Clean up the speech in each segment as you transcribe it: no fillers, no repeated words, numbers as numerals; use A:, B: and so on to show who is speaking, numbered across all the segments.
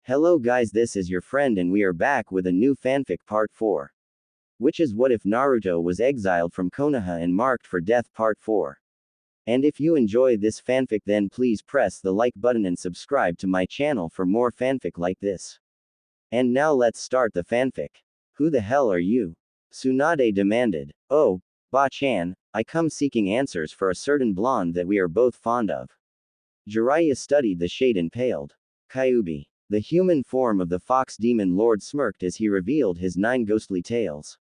A: Hello guys, this is your friend and we are back with a new fanfic part 4. Which is what if Naruto was exiled from Konoha and marked for death part 4. And if you enjoy this fanfic then please press the like button and subscribe to my channel for more fanfic like this. And now let's start the fanfic. Who the hell are you? Tsunade demanded. Oh, Ba-chan, I come seeking answers for a certain blonde that we are both fond of. Jiraiya studied the shade and paled. Kyuubi. The human form of the fox demon lord smirked as he revealed his 9 ghostly tails.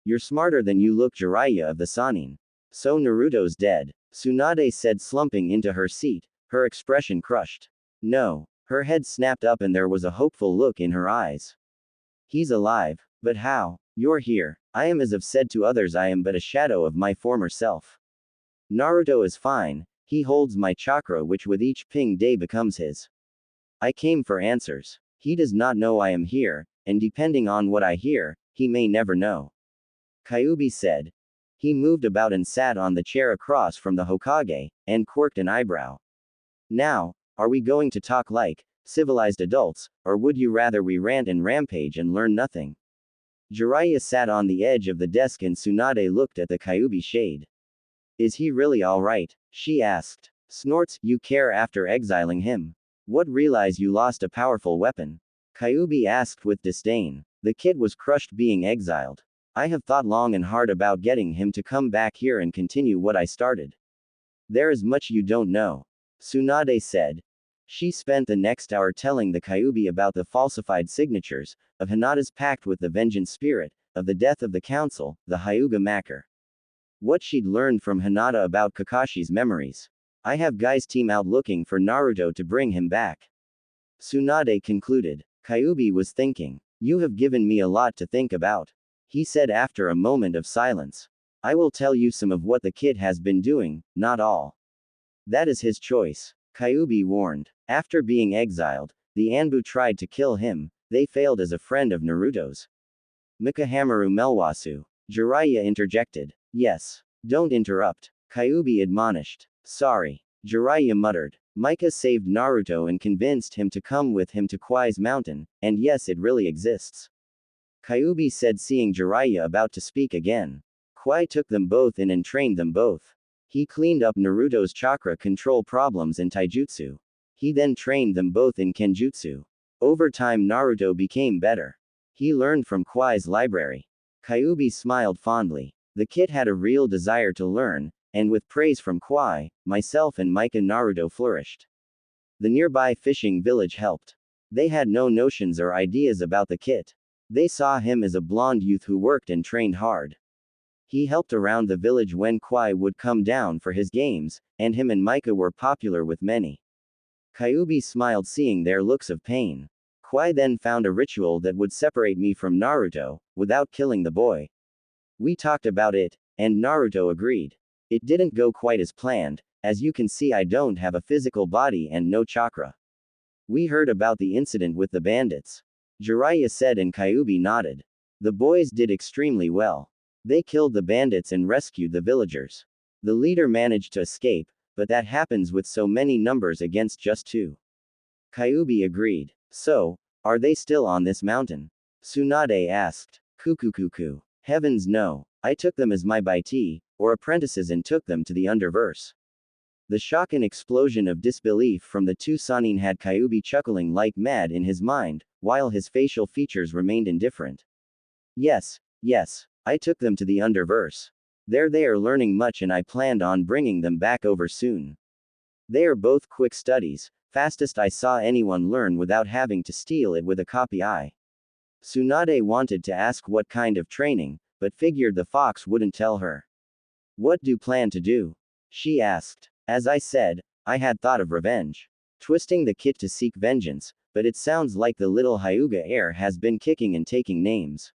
A: You're smarter than you look, Jiraiya of the Sannin. So Naruto's dead, Tsunade said, slumping into her seat, her expression crushed. No. Her head snapped up and there was a hopeful look in her eyes. He's alive. But how? You're here. I am, as I've said to others, I am but a shadow of my former self. Naruto is fine. He holds my chakra which with each ping day becomes his. I came for answers. He does not know I am here, and depending on what I hear, he may never know. Kyuubi said. He moved about and sat on the chair across from the Hokage, and quirked an eyebrow. Now, are we going to talk like civilized adults, or would you rather we rant and rampage and learn nothing? Jiraiya sat on the edge of the desk and Tsunade looked at the Kyuubi shade. Is he really alright? She asked. Snorts, you care after exiling him? What, realize you lost a powerful weapon? Kyuubi asked with disdain. The kid was crushed being exiled. I have thought long and hard about getting him to come back here and continue what I started. There is much you don't know. Tsunade said. She spent the next hour telling the Kyuubi about the falsified signatures, of Hinata's pact with the vengeance spirit, of the death of the council, the Hyuga Maker. What she'd learned from Hinata about Kakashi's memories. I have guys team out looking for Naruto to bring him back. Tsunade concluded. Kyuubi was thinking. You have given me a lot to think about. He said after a moment of silence. I will tell you some of what the kid has been doing, not all. That is his choice. Kyuubi warned. After being exiled, the Anbu tried to kill him. They failed as a friend of Naruto's. Mikahamaru Melwasu. Jiraiya interjected. Yes. Don't interrupt. Kyuubi admonished. Sorry. Jiraiya muttered. Mika saved Naruto and convinced him to come with him to Kwai's mountain, and yes, it really exists. Kyuubi said, seeing Jiraiya about to speak again. Kwai took them both in and trained them both. He cleaned up Naruto's chakra control problems in taijutsu. He then trained them both in kenjutsu. Over time Naruto became better. He learned from Kwai's library. Kyuubi smiled fondly. The kid had a real desire to learn, and with praise from Kwai, myself and Mika, Naruto flourished. The nearby fishing village helped. They had no notions or ideas about the kid. They saw him as a blonde youth who worked and trained hard. He helped around the village when Kwai would come down for his games, and him and Mika were popular with many. Kyuubi smiled seeing their looks of pain. Kwai then found a ritual that would separate me from Naruto, without killing the boy. We talked about it, and Naruto agreed. It didn't go quite as planned. As you can see, I don't have a physical body and no chakra. We heard about the incident with the bandits. Jiraiya said and Kyuubi nodded. The boys did extremely well. They killed the bandits and rescued the villagers. The leader managed to escape, but that happens with so many numbers against just 2. Kyuubi agreed. So, are they still on this mountain? Tsunade asked. Kukukuku. Heavens no. I took them as my baiti, or apprentices, and took them to the underverse. The shock and explosion of disbelief from the 2 Sannin had Kyuubi chuckling like mad in his mind, while his facial features remained indifferent. Yes, I took them to the underverse. There they are learning much and I planned on bringing them back over soon. They are both quick studies, fastest I saw anyone learn without having to steal it with a copy eye. Tsunade wanted to ask what kind of training, but figured the fox wouldn't tell her. What do you plan to do? She asked. As I said, I had thought of revenge. Twisting the kit to seek vengeance, but it sounds like the little Hyuga heir has been kicking and taking names.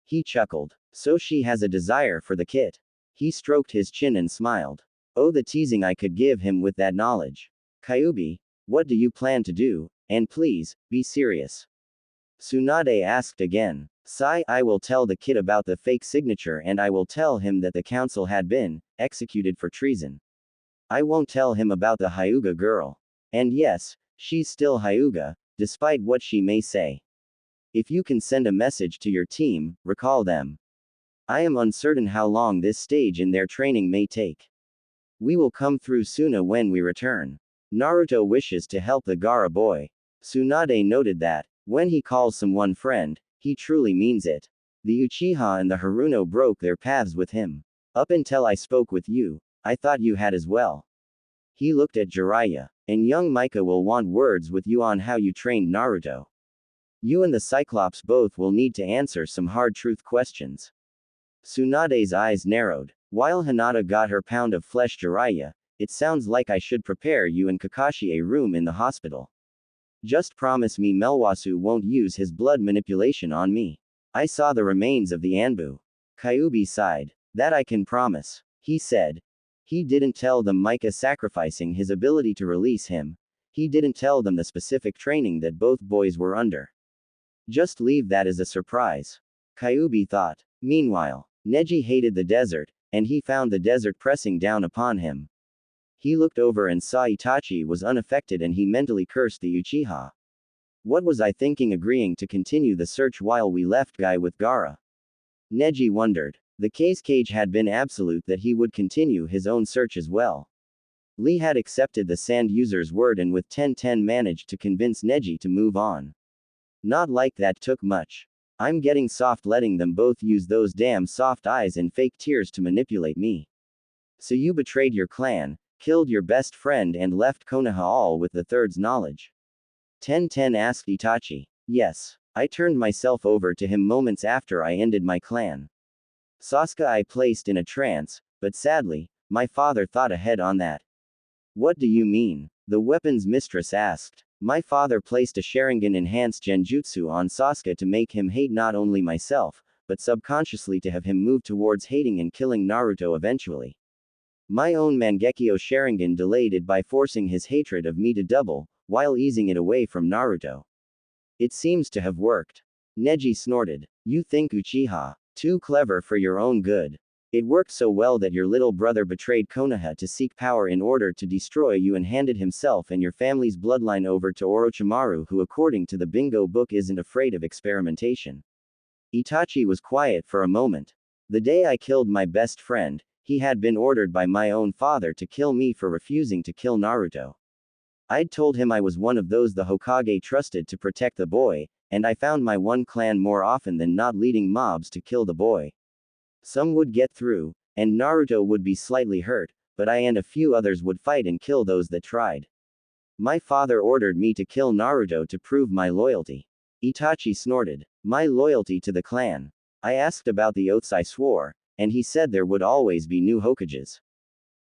A: He chuckled. So she has a desire for the kit. He stroked his chin and smiled. Oh, the teasing I could give him with that knowledge. Kyuubi, what do you plan to do? And please, be serious. Tsunade asked again. Sai, I will tell the kid about the fake signature and I will tell him that the council had been executed for treason. I won't tell him about the Hyuga girl. And yes, she's still Hyuga, despite what she may say. If you can send a message to your team, recall them. I am uncertain how long this stage in their training may take. We will come through Suna when we return. Naruto wishes to help the Gaara boy. Tsunade noted that, when he calls someone friend, he truly means it. The Uchiha and the Haruno broke their paths with him. Up until I spoke with you, I thought you had as well. He looked at Jiraiya, and young Mika will want words with you on how you trained Naruto. You and the Cyclops both will need to answer some hard truth questions. Tsunade's eyes narrowed. While Hinata got her pound of flesh Jiraiya, it sounds like I should prepare you and Kakashi a room in the hospital. Just promise me Melwasu won't use his blood manipulation on me. I saw the remains of the Anbu. Kyuubi sighed. That I can promise, he said. He didn't tell them Mika sacrificing his ability to release him. He didn't tell them the specific training that both boys were under. Just leave that as a surprise. Kyuubi thought. Meanwhile, Neji hated the desert, and he found the desert pressing down upon him. He looked over and saw Itachi was unaffected and he mentally cursed the Uchiha. What was I thinking agreeing to continue the search while we left Guy with Gaara? Neji wondered. The cage had been absolute that he would continue his own search as well. Lee had accepted the sand user's word and with 10-10 managed to convince Neji to move on. Not like that took much. I'm getting soft letting them both use those damn soft eyes and fake tears to manipulate me. So you betrayed your clan, killed your best friend and left Konoha all with the third's knowledge. 10-10 asked Itachi. Yes. I turned myself over to him moments after I ended my clan. Sasuke I placed in a trance, but sadly, my father thought ahead on that. What do you mean? The weapons mistress asked. My father placed a Sharingan enhanced genjutsu on Sasuke to make him hate not only myself, but subconsciously to have him move towards hating and killing Naruto eventually. My own Mangekyo Sharingan delayed it by forcing his hatred of me to double, while easing it away from Naruto. It seems to have worked. Neji snorted. You think Uchiha? Too clever for your own good. It worked so well that your little brother betrayed Konoha to seek power in order to destroy you and handed himself and your family's bloodline over to Orochimaru, who according to the bingo book isn't afraid of experimentation. Itachi was quiet for a moment. The day I killed my best friend, he had been ordered by my own father to kill me for refusing to kill Naruto. I'd told him I was one of those the Hokage trusted to protect the boy, and I found my one clan more often than not leading mobs to kill the boy. Some would get through, and Naruto would be slightly hurt, but I and a few others would fight and kill those that tried. My father ordered me to kill Naruto to prove my loyalty. Itachi snorted. My loyalty to the clan. I asked about the oaths I swore, and he said there would always be new Hokages.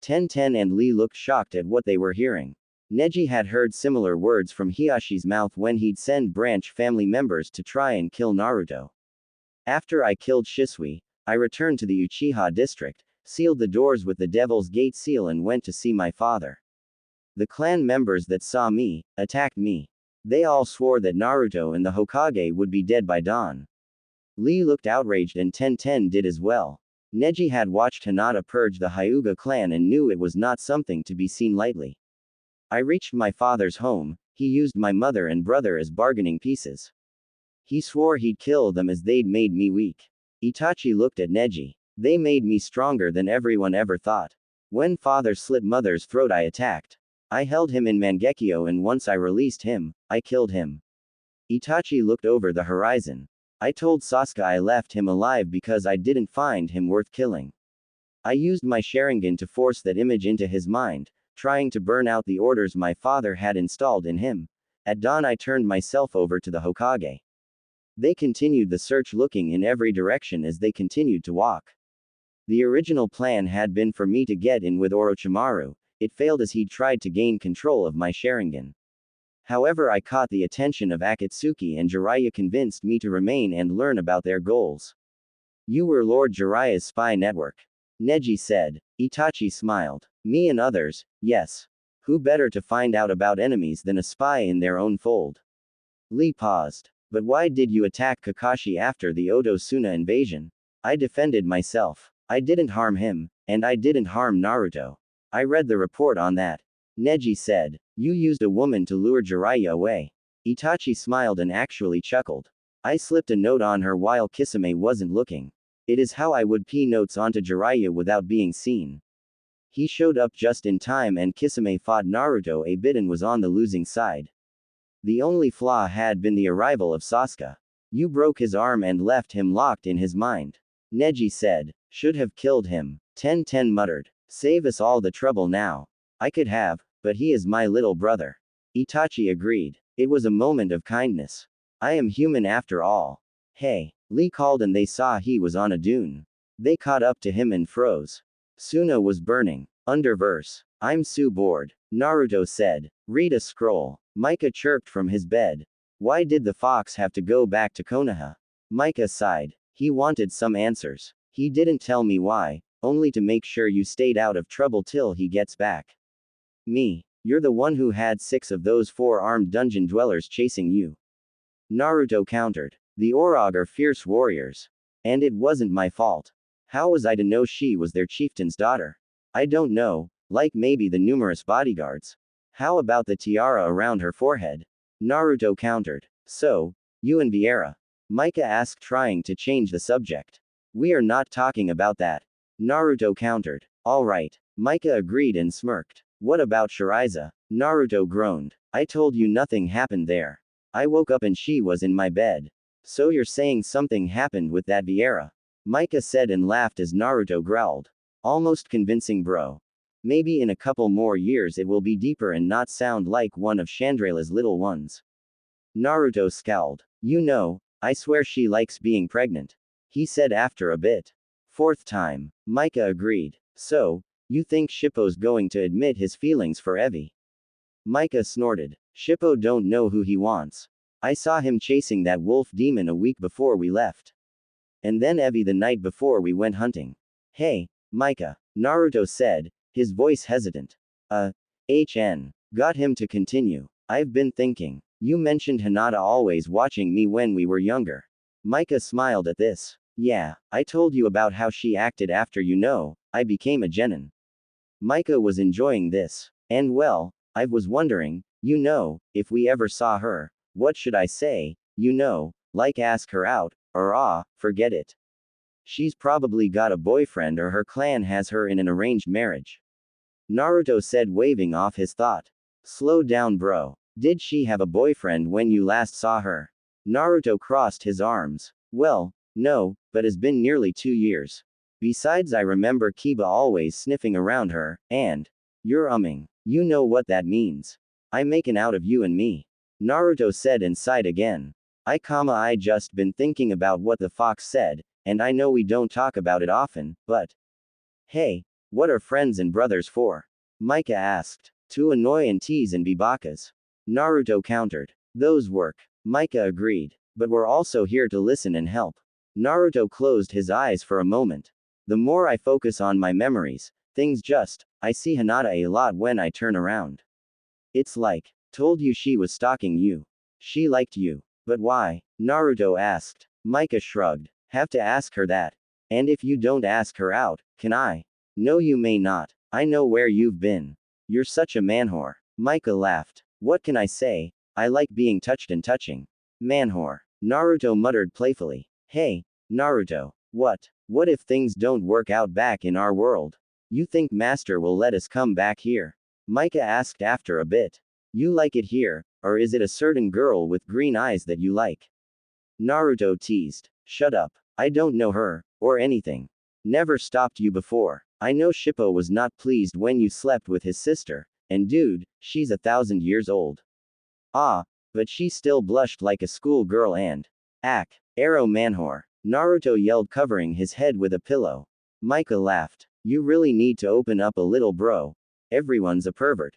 A: 10-10 and Lee looked shocked at what they were hearing. Neji had heard similar words from Hiyashi's mouth when he'd send branch family members to try and kill Naruto. After I killed Shisui, I returned to the Uchiha district, sealed the doors with the Devil's Gate seal and went to see my father. The clan members that saw me, attacked me. They all swore that Naruto and the Hokage would be dead by dawn. Lee looked outraged and 10-10 did as well. Neji had watched Hinata purge the Hyuga clan and knew it was not something to be seen lightly. I reached my father's home, he used my mother and brother as bargaining pieces. He swore he'd kill them as they'd made me weak. Itachi looked at Neji. They made me stronger than everyone ever thought. When father slit mother's throat I attacked. I held him in Mangekyo and once I released him, I killed him. Itachi looked over the horizon. I told Sasuke I left him alive because I didn't find him worth killing. I used my Sharingan to force that image into his mind, trying to burn out the orders my father had installed in him. At dawn I turned myself over to the Hokage. They continued the search looking in every direction as they continued to walk. The original plan had been for me to get in with Orochimaru. It failed as he'd tried to gain control of my Sharingan. However, I caught the attention of Akatsuki and Jiraiya convinced me to remain and learn about their goals. You were Lord Jiraiya's spy network. Neji said. Itachi smiled. Me and others, yes. Who better to find out about enemies than a spy in their own fold? Lee paused. But why did you attack Kakashi after the Oto Suna invasion? I defended myself. I didn't harm him, and I didn't harm Naruto. I read the report on that. Neji said. You used a woman to lure Jiraiya away. Itachi smiled and actually chuckled. I slipped a note on her while Kisame wasn't looking. It is how I would pee notes onto Jiraiya without being seen. He showed up just in time and Kisame fought Naruto a bit and was on the losing side. The only flaw had been the arrival of Sasuke. You broke his arm and left him locked in his mind. Neji said. Should have killed him. Ten muttered. Save us all the trouble now. I could have, but he is my little brother. Itachi agreed. It was a moment of kindness. I am human after all. Hey. Lee called and they saw he was on a dune. They caught up to him and froze. Suna was burning. Underverse. I'm so bored. Naruto said. Read a scroll. Micah chirped from his bed. Why did the fox have to go back to Konoha? Micah sighed. He wanted some answers. He didn't tell me why, only to make sure you stayed out of trouble till he gets back. Me. You're the one who had 6 of those 4-armed dungeon dwellers chasing you. Naruto countered. The Orog are fierce warriors. And it wasn't my fault. How was I to know she was their chieftain's daughter? I don't know, like maybe the numerous bodyguards. How about the tiara around her forehead? Naruto countered. So, you and Vieira? Micah asked, trying to change the subject. We are not talking about that. Naruto countered. Alright. Micah agreed and smirked. What about Shiraiza? Naruto groaned. I told you nothing happened there. I woke up and she was in my bed. So you're saying something happened with that Vieira? Micah said and laughed as Naruto growled. Almost convincing, bro. Maybe in a couple more years it will be deeper and not sound like one of Chandrala's little ones. Naruto scowled. You know, I swear she likes being pregnant. He said after a bit. 4th time. Micah agreed. So, you think Shippo's going to admit his feelings for Evie? Micah snorted. Shippo don't know who he wants. I saw him chasing that wolf demon a week before we left. And then Evie the night before we went hunting. Hey, Micah, Naruto said, his voice hesitant. HN. Got him to continue. I've been thinking. You mentioned Hinata always watching me when we were younger. Micah smiled at this. Yeah, I told you about how she acted after I became a genin. Micah was enjoying this. And well, I was wondering, if we ever saw her, what should I say, like ask her out, or forget it. She's probably got a boyfriend or her clan has her in an arranged marriage. Naruto said, waving off his thought. Slow down, bro. Did she have a boyfriend when you last saw her? Naruto crossed his arms. Well, no, but it's been nearly 2 years. Besides, I remember Kiba always sniffing around her, and you're umming. You know what that means. I'm making out of you and me. Naruto said and sighed again. I just been thinking about what the fox said, and I know we don't talk about it often, but hey, what are friends and brothers for? Micah asked. To annoy and tease and be bakas. Naruto countered. Those work. Micah agreed. But we're also here to listen and help. Naruto closed his eyes for a moment. The more I focus on my memories, I see Hinata a lot when I turn around. It's like, told you she was stalking you. She liked you. But why? Naruto asked. Micah shrugged. Have to ask her that. And if you don't ask her out, can I? No, you may not. I know where you've been. You're such a man-whore. Micah laughed. What can I say? I like being touched and touching. Man-whore. Naruto muttered playfully. Hey, Naruto. What if things don't work out back in our world? You think Master will let us come back here? Micah asked after a bit. You like it here, or is it a certain girl with green eyes that you like? Naruto teased. Shut up. I don't know her, or anything. Never stopped you before. I know Shippo was not pleased when you slept with his sister, and dude, she's 1,000 years old. But she still blushed like a school girl and arrow manwhore. Naruto yelled, covering his head with a pillow. Micah laughed. You really need to open up a little, bro. Everyone's a pervert.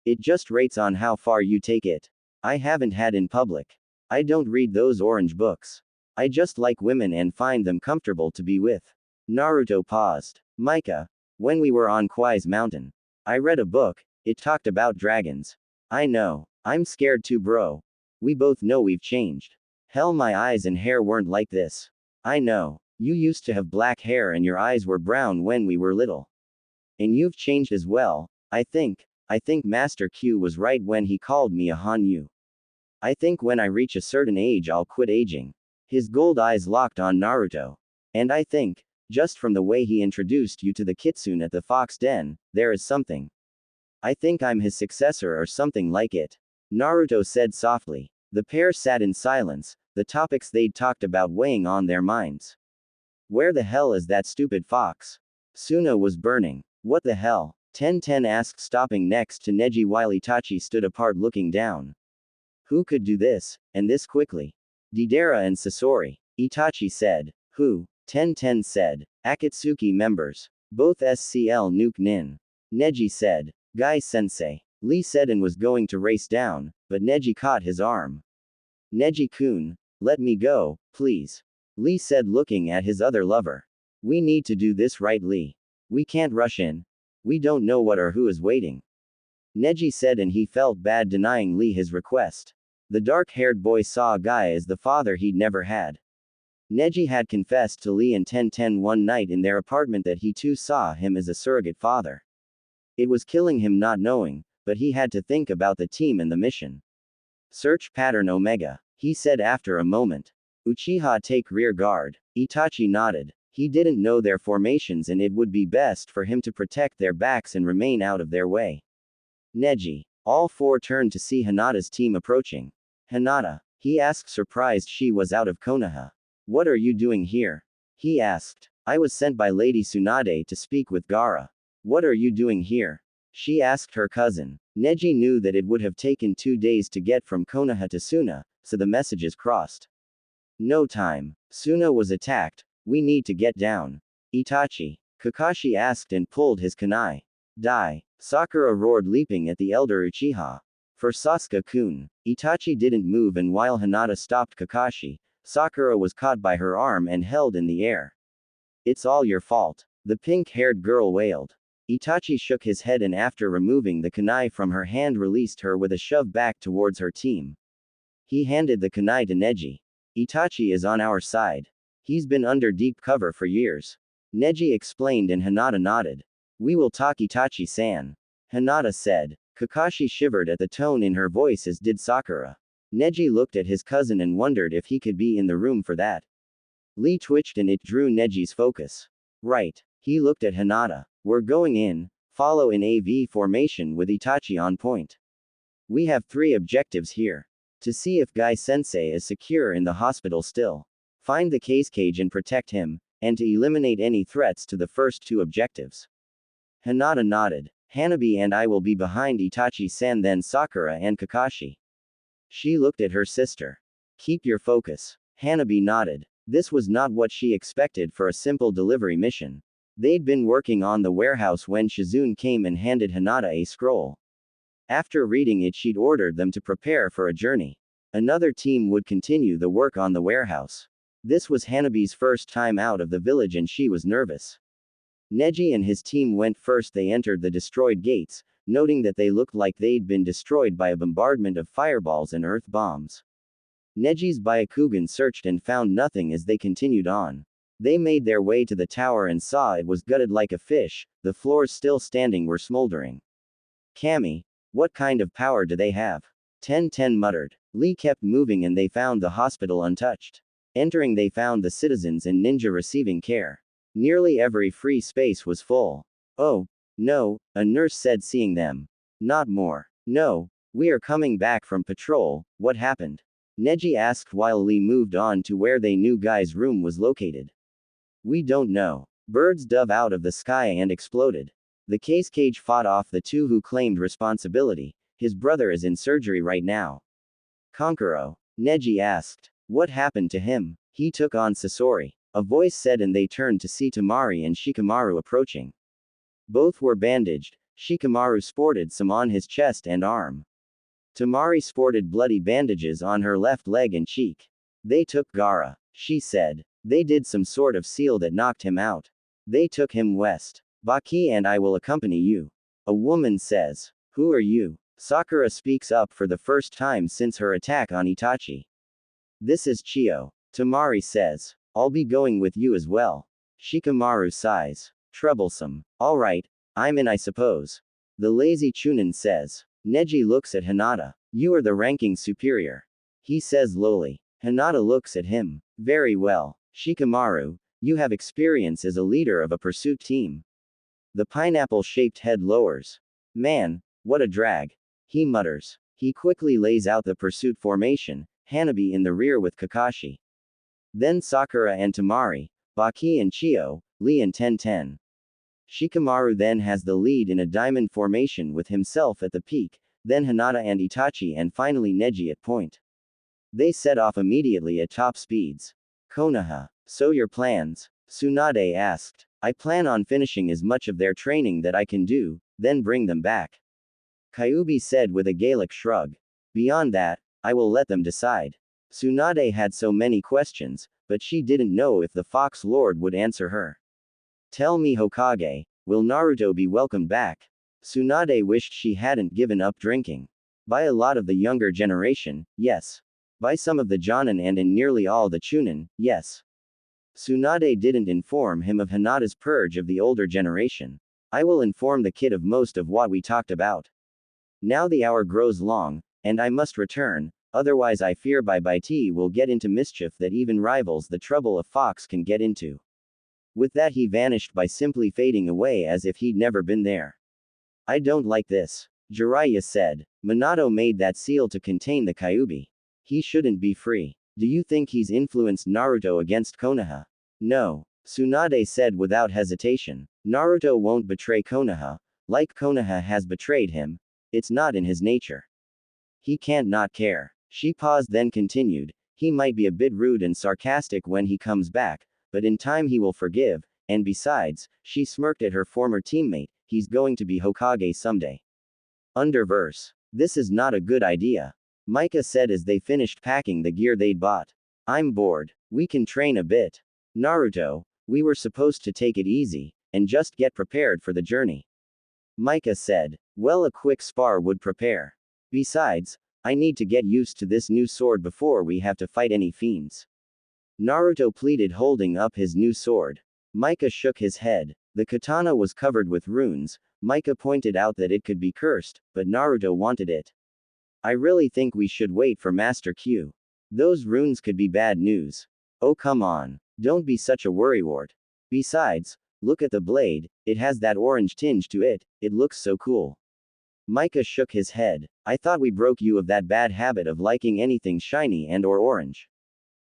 A: It just rates on how far you take it. I haven't had in public. I don't read those orange books. I just like women and find them comfortable to be with. Naruto paused. Micah, when we were on Kwai's mountain, I read a book, it talked about dragons. I know. I'm scared too, bro. We both know we've changed. Hell, my eyes and hair weren't like this. I know. You used to have black hair and your eyes were brown when we were little. And you've changed as well. I think Master Q was right when he called me a Hanyu. I think when I reach a certain age I'll quit aging. His gold eyes locked on Naruto. And I think, just from the way he introduced you to the kitsune at the fox den, there is something. I think I'm his successor or something like it. Naruto said softly. The pair sat in silence, the topics they'd talked about weighing on their minds. Where the hell is that stupid fox? Suna was burning. What the hell? Ten asked, stopping next to Neji while Itachi stood apart looking down. Who could do this, and this quickly? Deidara and Sasori. Itachi said. Who? Ten said. Akatsuki members. Both SCL Nuke Nin. Neji said. Guy Sensei. Lee said and was going to race down, but Neji caught his arm. Neji-kun, let me go, please. Lee said looking at his other lover. We need to do this right, Lee. We can't rush in. We don't know what or who is waiting. Neji said, and he felt bad denying Lee his request. The dark-haired boy saw Guy as the father he'd never had. Neji had confessed to Lee and Ten one night in their apartment that he too saw him as a surrogate father. It was killing him not knowing, but he had to think about the team and the mission. Search pattern Omega, he said after a moment. Uchiha take rear guard. Itachi nodded. He didn't know their formations and it would be best for him to protect their backs and remain out of their way. Neji. All four turned to see Hinata's team approaching. Hinata, he asked, surprised she was out of Konoha. What are you doing here? He asked. I was sent by Lady Tsunade to speak with Gaara. What are you doing here? She asked her cousin. Neji knew that it would have taken 2 days to get from Konoha to Suna, so the messages crossed. No time. Suna was attacked. We need to get down. Itachi. Kakashi asked and pulled his kunai. Die. Sakura roared, leaping at the elder Uchiha. For Sasuke-kun. Itachi didn't move, and while Hinata stopped Kakashi, Sakura was caught by her arm and held in the air. It's all your fault. The pink-haired girl wailed. Itachi shook his head and after removing the kunai from her hand released her with a shove back towards her team. He handed the kunai to Neji. Itachi is on our side. He's been under deep cover for years. Neji explained and Hinata nodded. We will talk, Itachi-san. Hinata said. Kakashi shivered at the tone in her voice, as did Sakura. Neji looked at his cousin and wondered if he could be in the room for that. Lee twitched and it drew Neji's focus. Right. He looked at Hinata. We're going in. Follow in AV formation with Itachi on point. We have 3 objectives here. To see if Guy Sensei is secure in the hospital still. Find the case cage and protect him, and to eliminate any threats to the first 2 objectives. Hinata nodded. Hanabi and I will be behind Itachi-san, then Sakura and Kakashi. She looked at her sister. Keep your focus. Hanabi nodded. This was not what she expected for a simple delivery mission. They'd been working on the warehouse when Shizune came and handed Hinata a scroll. After reading it, she'd ordered them to prepare for a journey. Another team would continue the work on the warehouse. This was Hanabi's first time out of the village and she was nervous. Neji and his team went first. They entered the destroyed gates, noting that they looked like they'd been destroyed by a bombardment of fireballs and earth bombs. Neji's Byakugan searched and found nothing as they continued on. They made their way to the tower and saw it was gutted like a fish, the floors still standing were smoldering. Kami, what kind of power do they have? Ten muttered. Lee kept moving and they found the hospital untouched. Entering, they found the citizens and ninja receiving care. Nearly every free space was full. Oh, no, a nurse said, seeing them. Not more. No, we are coming back from patrol. What happened? Neji asked while Lee moved on to where they knew Guy's room was located. We don't know. Birds dove out of the sky and exploded. The case cage fought off the 2 who claimed responsibility. His brother is in surgery right now. Kankuro. Neji asked. What happened to him? He took on Sasori. A voice said, and they turned to see Tamari and Shikamaru approaching. Both were bandaged. Shikamaru sported some on his chest and arm. Tamari sported bloody bandages on her left leg and cheek. They took Gaara, she said. They did some sort of seal that knocked him out. They took him west. Baki and I will accompany you. A woman says. Who are you? Sakura speaks up for the first time since her attack on Itachi. This is Chio. Tamari says. I'll be going with you as well. Shikamaru sighs. Troublesome. Alright, I'm in, I suppose. The lazy Chunin says. Neji looks at Hinata. You are the ranking superior. he says lowly. Hinata looks at him. Very well. Shikamaru, you have experience as a leader of a pursuit team. The pineapple-shaped head lowers. Man, what a drag. He mutters. He quickly lays out the pursuit formation, Hanabi in the rear with Kakashi. Then Sakura and Tamari, Baki and Chio, Lee and Ten. Shikamaru then has the lead in a diamond formation with himself at the peak, then Hinata and Itachi and finally Neji at point. They set off immediately at top speeds. Konoha, so your plans? Tsunade asked. I plan on finishing as much of their training that I can do, then bring them back. Kyuubi said with a Gaelic shrug. Beyond that, I will let them decide. Tsunade had so many questions, but she didn't know if the Fox Lord would answer her. Tell me Hokage, will Naruto be welcomed back? Tsunade wished she hadn't given up drinking. By a lot of the younger generation, yes. By some of the Jonin and in nearly all the Chunin, yes. Tsunade didn't inform him of Hinata's purge of the older generation. I will inform the kid of most of what we talked about. Now the hour grows long, and I must return, otherwise I fear Bai T will get into mischief that even rivals the trouble a fox can get into. With that he vanished by simply fading away as if he'd never been there. I don't like this. Jiraiya said. Minato made that seal to contain the Kyuubi. He shouldn't be free. Do you think he's influenced Naruto against Konoha? No. Tsunade said without hesitation. Naruto won't betray Konoha, like Konoha has betrayed him. It's not in his nature. He can't not care. She paused then continued. He might be a bit rude and sarcastic when he comes back, but in time he will forgive, and besides, she smirked at her former teammate, he's going to be Hokage someday. Underverse. This is not a good idea. Micah said as they finished packing the gear they'd bought. I'm bored. We can train a bit. Naruto, we were supposed to take it easy, and just get prepared for the journey. Micah said. Well, a quick spar would prepare. Besides, I need to get used to this new sword before we have to fight any fiends. Naruto pleaded holding up his new sword. Micah shook his head. The katana was covered with runes. Micah pointed out that it could be cursed, but Naruto wanted it. I really think we should wait for Master Q. Those runes could be bad news. Oh come on. Don't be such a worrywart. Besides, look at the blade, it has that orange tinge to it, it looks so cool. Micah shook his head. I thought we broke you of that bad habit of liking anything shiny and or orange.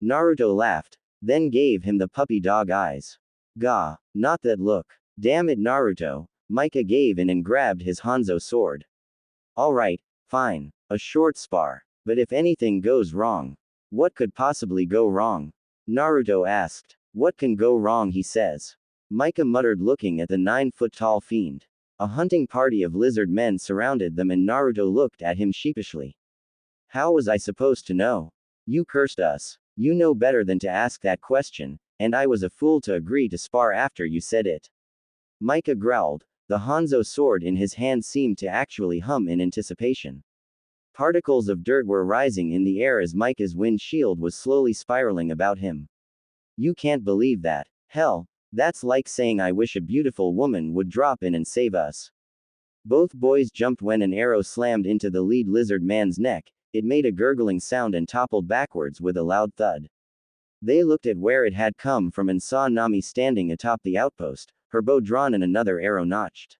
A: Naruto laughed, then gave him the puppy dog eyes. Gah, not that look. Damn it Naruto. Micah gave in and grabbed his Hanzo sword. Alright, fine. A short spar. But if anything goes wrong. What could possibly go wrong? Naruto asked. What can go wrong he says. Micah muttered looking at the 9-foot-tall fiend. A hunting party of lizard men surrounded them and Naruto looked at him sheepishly. How was I supposed to know? You cursed us. You know better than to ask that question, and I was a fool to agree to spar after you said it. Micah growled. The Hanzo sword in his hand seemed to actually hum in anticipation. Particles of dirt were rising in the air as Micah's wind shield was slowly spiraling about him. You can't believe that. Hell, that's like saying I wish a beautiful woman would drop in and save us. Both boys jumped when an arrow slammed into the lead lizard man's neck. It made a gurgling sound and toppled backwards with a loud thud. They looked at where it had come from and saw Nami standing atop the outpost, her bow drawn and another arrow notched.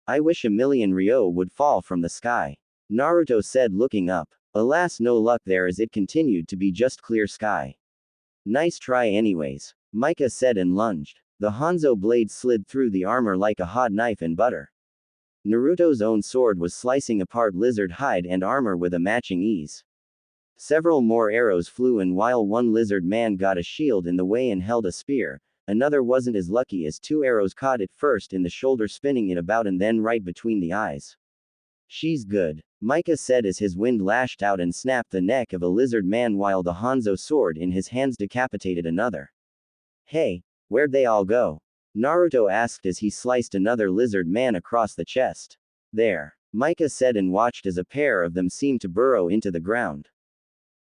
A: I wish a million Ryo would fall from the sky. Naruto said looking up. Alas, no luck there as it continued to be just clear sky. Nice try anyways. Micah said and lunged. The Hanzo blade slid through the armor like a hot knife in butter. Naruto's own sword was slicing apart lizard hide and armor with a matching ease. Several more arrows flew and while one lizard man got a shield in the way and held a spear, another wasn't as lucky as 2 arrows caught it first in the shoulder spinning it about and then right between the eyes. She's good, Micah said as his wind lashed out and snapped the neck of a lizard man while the Hanzo sword in his hands decapitated another. Hey, where'd they all go? Naruto asked as he sliced another lizard man across the chest. There, Micah said and watched as a pair of them seemed to burrow into the ground.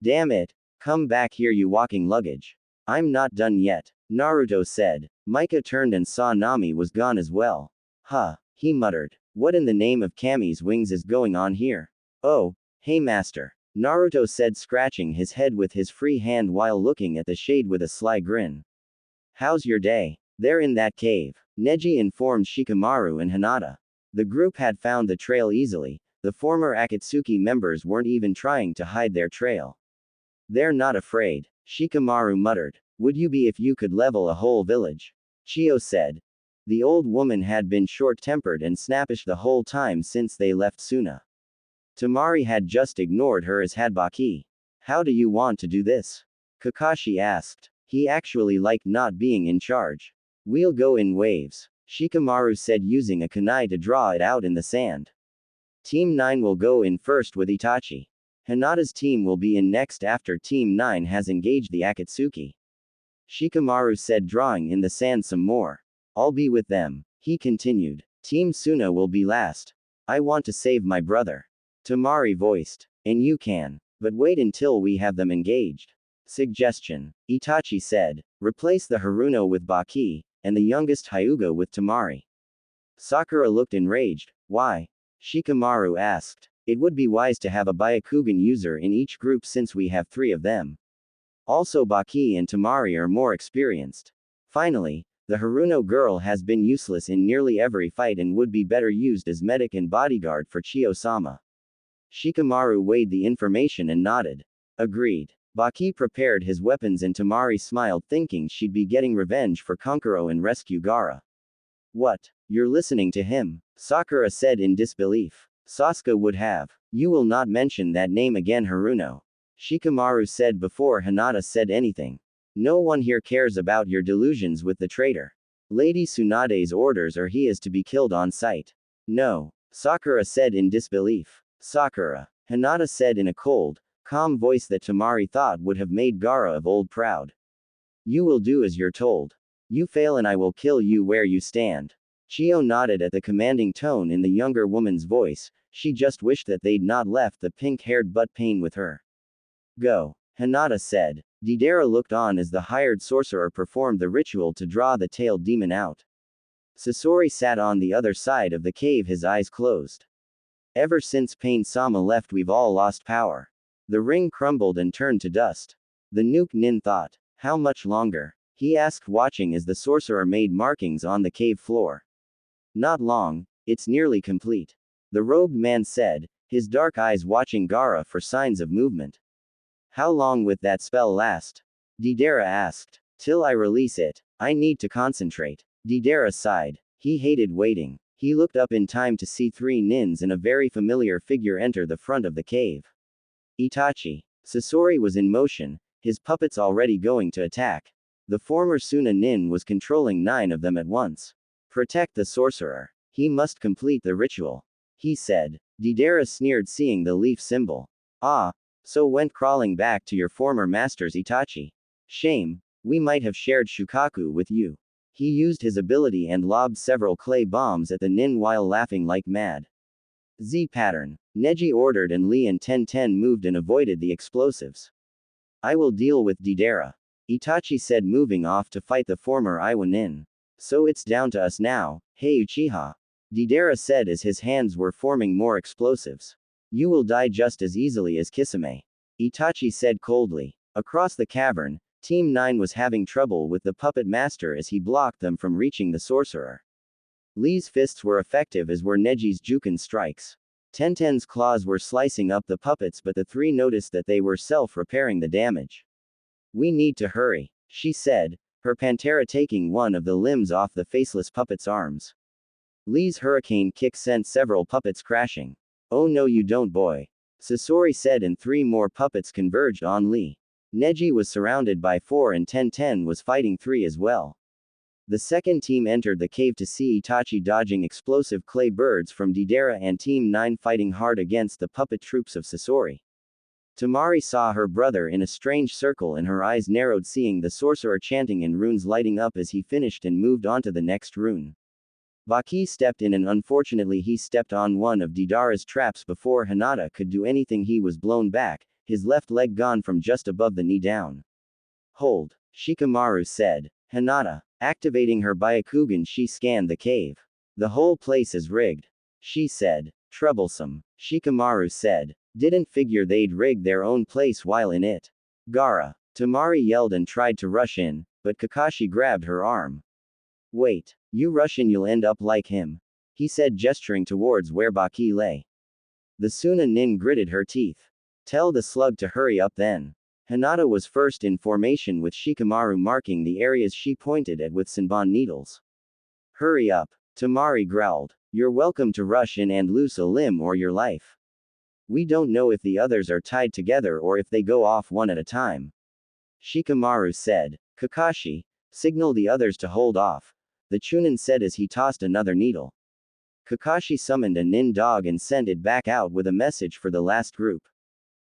A: Damn it, come back here you walking luggage. I'm not done yet, Naruto said. Micah turned and saw Nami was gone as well. Huh, he muttered. What in the name of Kami's wings is going on here? Oh, hey master. Naruto said, scratching his head with his free hand while looking at the shade with a sly grin. How's your day? They're in that cave, Neji informed Shikamaru and Hinata. The group had found the trail easily. The former Akatsuki members weren't even trying to hide their trail. They're not afraid, Shikamaru muttered. Would you be if you could level a whole village? Chio said. The old woman had been short-tempered and snappish the whole time since they left Suna. Tamari had just ignored her as had Baki. How do you want to do this? Kakashi asked. He actually liked not being in charge. We'll go in waves, Shikamaru said, using a kunai to draw it out in the sand. Team 9 will go in first with Itachi. Hinata's team will be in next after Team 9 has engaged the Akatsuki. Shikamaru said, drawing in the sand some more. I'll be with them, he continued. Team Suna will be last. I want to save my brother. Tamari voiced. And you can. But wait until we have them engaged. Suggestion. Itachi said. Replace the Haruno with Baki, and the youngest Hyuga with Tamari. Sakura looked enraged. Why? Shikamaru asked. It would be wise to have a Byakugan user in each group since we have 3 of them. Also, Baki and Tamari are more experienced. Finally, the Haruno girl has been useless in nearly every fight and would be better used as medic and bodyguard for Chio-sama. Shikamaru weighed the information and nodded. Agreed. Baki prepared his weapons and Tamari smiled, thinking she'd be getting revenge for Kankuro and rescue Gaara. What? You're listening to him? Sakura said in disbelief. Sasuke would have. You will not mention that name again, Haruno. Shikamaru said before Hinata said anything. No one here cares about your delusions with the traitor. Lady Tsunade's orders are he is to be killed on sight. No. Sakura said in disbelief. Sakura. Hinata said in a cold, calm voice that Tamari thought would have made Gaara of old proud. You will do as you're told. You fail and I will kill you where you stand. Chio nodded at the commanding tone in the younger woman's voice. She just wished that they'd not left the pink-haired butt pain with her. Go. Hinata said. Deidara looked on as the hired sorcerer performed the ritual to draw the tailed demon out. Sasori sat on the other side of the cave, his eyes closed. Ever since Pain-sama left, we've all lost power. The ring crumbled and turned to dust. The Nuke Nin thought. How much longer? He asked, watching as the sorcerer made markings on the cave floor. Not long, it's nearly complete. The robed man said, his dark eyes watching Gaara for signs of movement. How long will that spell last? Deidara asked. Till I release it. I need to concentrate. Deidara sighed. He hated waiting. He looked up in time to see 3 nins and a very familiar figure enter the front of the cave. Itachi. Sasori was in motion, his puppets already going to attack. The former Suna nin was controlling 9 of them at once. Protect the sorcerer. He must complete the ritual. He said. Deidara sneered, seeing the leaf symbol. Ah. So went crawling back to your former masters, Itachi. Shame. We might have shared Shukaku with you. He used his ability and lobbed several clay bombs at the nin while laughing like mad. Z pattern. Neji ordered, and Lee and Ten moved and avoided the explosives. I will deal with Deidara. Itachi said, moving off to fight the former Iwa nin. So it's down to us now, hey Uchiha. Deidara said as his hands were forming more explosives. You will die just as easily as Kisame. Itachi said coldly. Across the cavern, Team 9 was having trouble with the puppet master as he blocked them from reaching the sorcerer. Lee's fists were effective, as were Neji's Juken strikes. Tenten's claws were slicing up the puppets, but the 3 noticed that they were self-repairing the damage. We need to hurry, she said, her Pantera taking one of the limbs off the faceless puppet's arms. Lee's hurricane kick sent several puppets crashing. Oh no you don't, boy. Sasori said, and 3 more puppets converged on Lee. Neji was surrounded by 4 and Ten was fighting 3 as well. The second team entered the cave to see Itachi dodging explosive clay birds from Deidara and Team 9 fighting hard against the puppet troops of Sasori. Tamari saw her brother in a strange circle and her eyes narrowed, seeing the sorcerer chanting and runes lighting up as he finished and moved on to the next rune. Baki stepped in, and unfortunately he stepped on one of Deidara's traps before Hinata could do anything. He was blown back, his left leg gone from just above the knee down. Hold, Shikamaru said. Hinata. Activating her Byakugan, she scanned the cave. The whole place is rigged, she said. Troublesome, Shikamaru said. Didn't figure they'd rig their own place while in it. Gaara. Tamari yelled and tried to rush in, but Kakashi grabbed her arm. Wait. You rush in, you'll end up like him, he said, gesturing towards where Baki lay. The Suna Nin gritted her teeth. Tell the slug to hurry up then. Hinata was first in formation with Shikamaru marking the areas she pointed at with Senbon needles. Hurry up. Tamari growled. You're welcome to rush in and lose a limb or your life. We don't know if the others are tied together or if they go off one at a time. Shikamaru said. Kakashi, signal the others to hold off, the Chunin said as he tossed another needle. Kakashi summoned a nin dog and sent it back out with a message for the last group.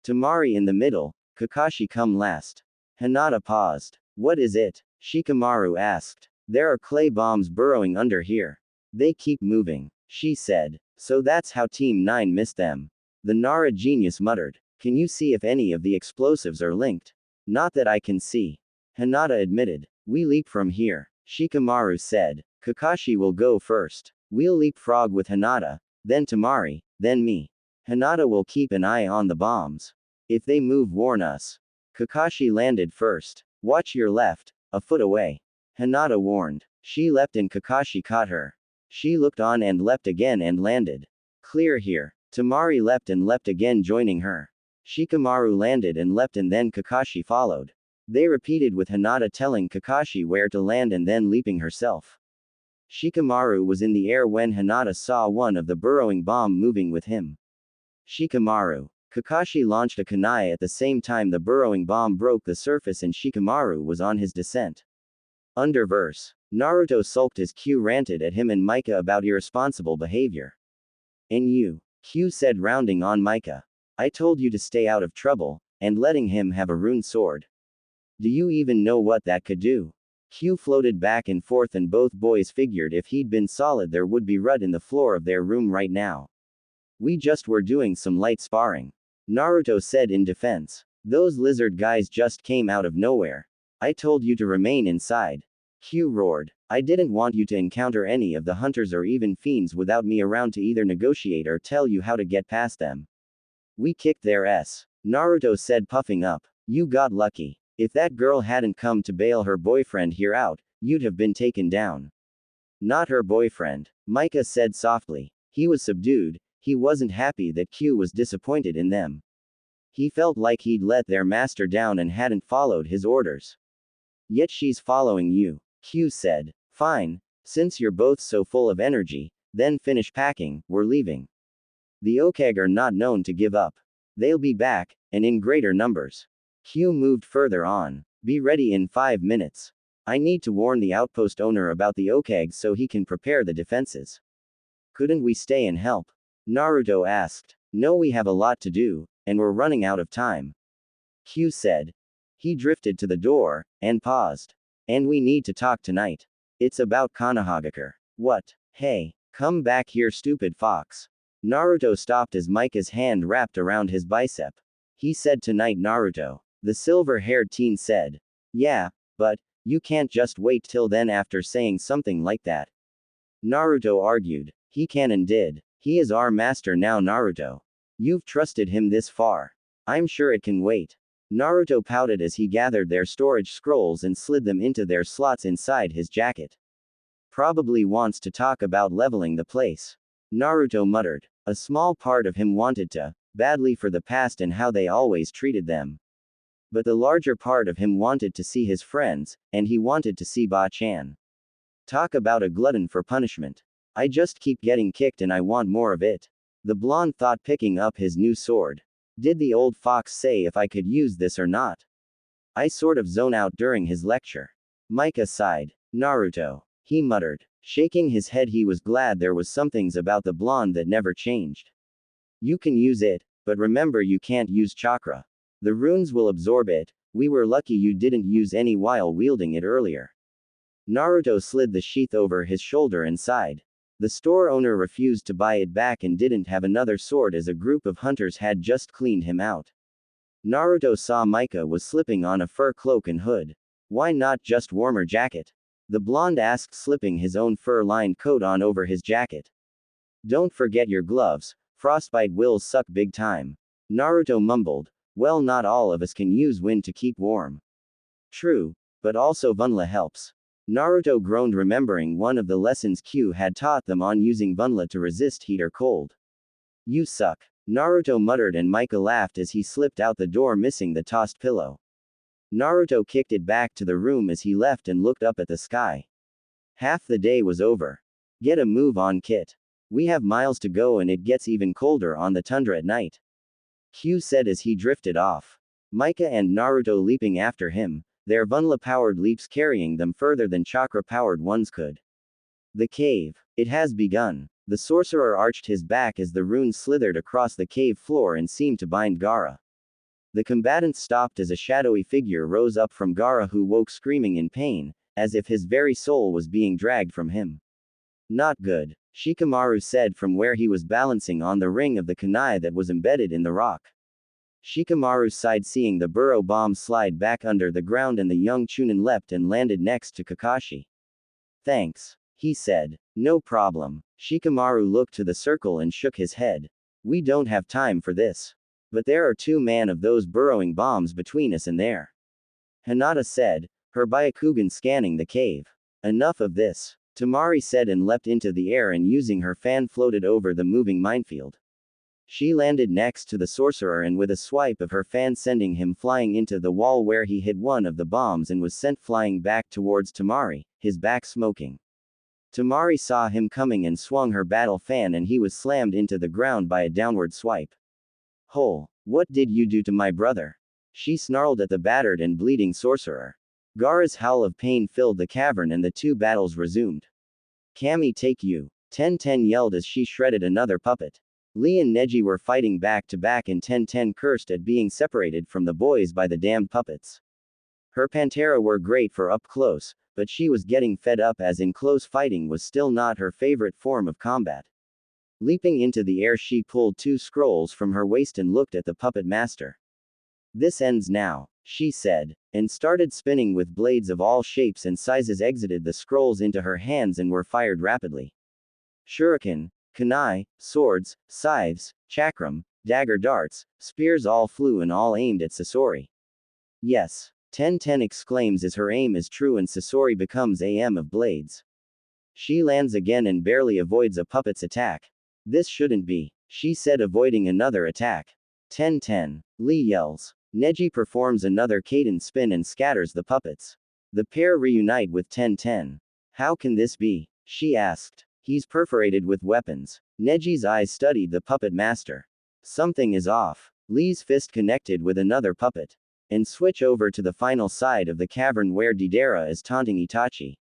A: Tamari in the middle, Kakashi come last. Hinata paused. What is it? Shikamaru asked. There are clay bombs burrowing under here. They keep moving, she said. So that's how Team 9 missed them. The Nara genius muttered. Can you see if any of the explosives are linked? Not that I can see. Hinata admitted. We leap from here, Shikamaru said. Kakashi will go first. We'll leapfrog with Hinata, then Tamari, then me. Hinata will keep an eye on the bombs. If they move, warn us. Kakashi landed first. Watch your left, a foot away. Hinata warned. She leapt and Kakashi caught her. She looked on and leapt again and landed. Clear here. Tamari leapt and leapt again, joining her. Shikamaru landed and leapt and then Kakashi followed. They repeated with Hinata telling Kakashi where to land and then leaping herself. Shikamaru was in the air when Hinata saw one of the burrowing bomb moving with him. Shikamaru. Kakashi launched a kunai at the same time the burrowing bomb broke the surface and Shikamaru was on his descent. Underverse. Naruto sulked as Q ranted at him and Mika about irresponsible behavior. And you, Q said, rounding on Mika. I told you to stay out of trouble, and letting him have a rune sword. Do you even know what that could do? Q floated back and forth and both boys figured if he'd been solid there would be rut in the floor of their room right now. We just were doing some light sparring. Naruto said in defense. Those lizard guys just came out of nowhere. I told you to remain inside. Q roared. I didn't want you to encounter any of the hunters or even fiends without me around to either negotiate or tell you how to get past them. We kicked their ass. Naruto said, puffing up. You got lucky. If that girl hadn't come to bail her boyfriend here out, you'd have been taken down. Not her boyfriend, Mika said softly. He was subdued. He wasn't happy that Q was disappointed in them. He felt like he'd let their master down and hadn't followed his orders. Yet she's following you, Q said. Fine, since you're both so full of energy, then finish packing, we're leaving. The Okage are not known to give up. They'll be back, and in greater numbers. Q moved further on. Be ready in 5 minutes. I need to warn the outpost owner about the Okage so he can prepare the defenses. Couldn't we stay and help? Naruto asked. No, we have a lot to do, and we're running out of time. Q said. He drifted to the door, and paused. And we need to talk tonight. It's about Konohagakure. What? Hey, come back here, stupid fox. Naruto stopped as Mika's hand wrapped around his bicep. He said, tonight, Naruto. The silver-haired teen said. Yeah, but you can't just wait till then after saying something like that. Naruto argued. He can and did. He is our master now, Naruto. You've trusted him this far. I'm sure it can wait. Naruto pouted as he gathered their storage scrolls and slid them into their slots inside his jacket. Probably wants to talk about leveling the place. Naruto muttered. A small part of him wanted to, badly, for the past and how they always treated them. But the larger part of him wanted to see his friends, and he wanted to see Ba-chan. Talk about a glutton for punishment. I just keep getting kicked and I want more of it. The blonde thought, picking up his new sword. Did the old fox say if I could use this or not? I sort of zone out during his lecture. Mika sighed. Naruto. He muttered. Shaking his head, he was glad there was some things about the blonde that never changed. You can use it, but remember you can't use chakra. The runes will absorb it. We were lucky you didn't use any while wielding it earlier. Naruto slid the sheath over his shoulder and sighed. The store owner refused to buy it back and didn't have another sword as a group of hunters had just cleaned him out. Naruto saw Mika was slipping on a fur cloak and hood. Why not just warmer jacket? The blonde asked, slipping his own fur-lined coat on over his jacket. Don't forget your gloves, frostbite will suck big time. Naruto mumbled, well, not all of us can use wind to keep warm. True, but also Vunla helps. Naruto groaned, remembering one of the lessons Q had taught them on using Vunla to resist heat or cold. You suck. Naruto muttered, and Micah laughed as he slipped out the door, missing the tossed pillow. Naruto kicked it back to the room as he left and looked up at the sky. Half the day was over. Get a move on, Kit. We have miles to go and it gets even colder on the tundra at night. Q said as he drifted off. Micah and Naruto leaping after him, their Vunla-powered leaps carrying them further than chakra-powered ones could. The cave. It has begun. The sorcerer arched his back as the runes slithered across the cave floor and seemed to bind Gaara. The combatants stopped as a shadowy figure rose up from Gaara, who woke screaming in pain, as if his very soul was being dragged from him. Not good, Shikamaru said from where he was balancing on the ring of the kunai that was embedded in the rock. Shikamaru sighed, seeing the burrow bomb slide back under the ground, and the young Chunin leapt and landed next to Kakashi. Thanks, he said. No problem. Shikamaru looked to the circle and shook his head. We don't have time for this. But there are 2 of those burrowing bombs between us and there. Hinata said, her Byakugan scanning the cave. Enough of this. Tamari said and leapt into the air and using her fan floated over the moving minefield. She landed next to the sorcerer and with a swipe of her fan sending him flying into the wall where he hit one of the bombs and was sent flying back towards Tamari, his back smoking. Tamari saw him coming and swung her battle fan and he was slammed into the ground by a downward swipe. Hole, what did you do to my brother? She snarled at the battered and bleeding sorcerer. Gaara's howl of pain filled the cavern and the 2 battles resumed. Kami, take you. Ten yelled as she shredded another puppet. Lee and Neji were fighting back to back and Ten cursed at being separated from the boys by the damned puppets. Her Pantera were great for up close, but she was getting fed up as in close fighting was still not her favorite form of combat. Leaping into the air, she pulled 2 scrolls from her waist and looked at the puppet master. This ends now, she said, and started spinning with blades of all shapes and sizes exited the scrolls into her hands and were fired rapidly. Shuriken, kunai, swords, scythes, chakram, dagger darts, spears all flew and all aimed at Sasori. Yes, Ten exclaims as her aim is true and Sasori becomes AM of blades. She lands again and barely avoids a puppet's attack. This shouldn't be, she said, avoiding another attack. Ten. Lee yells. Neji performs another Kaden spin and scatters the puppets. The pair reunite with Ten. How can this be? She asked. He's perforated with weapons. Neji's eyes studied the puppet master. Something is off. Lee's fist connected with another puppet. And switch over to the final side of the cavern where Deidara is taunting Itachi.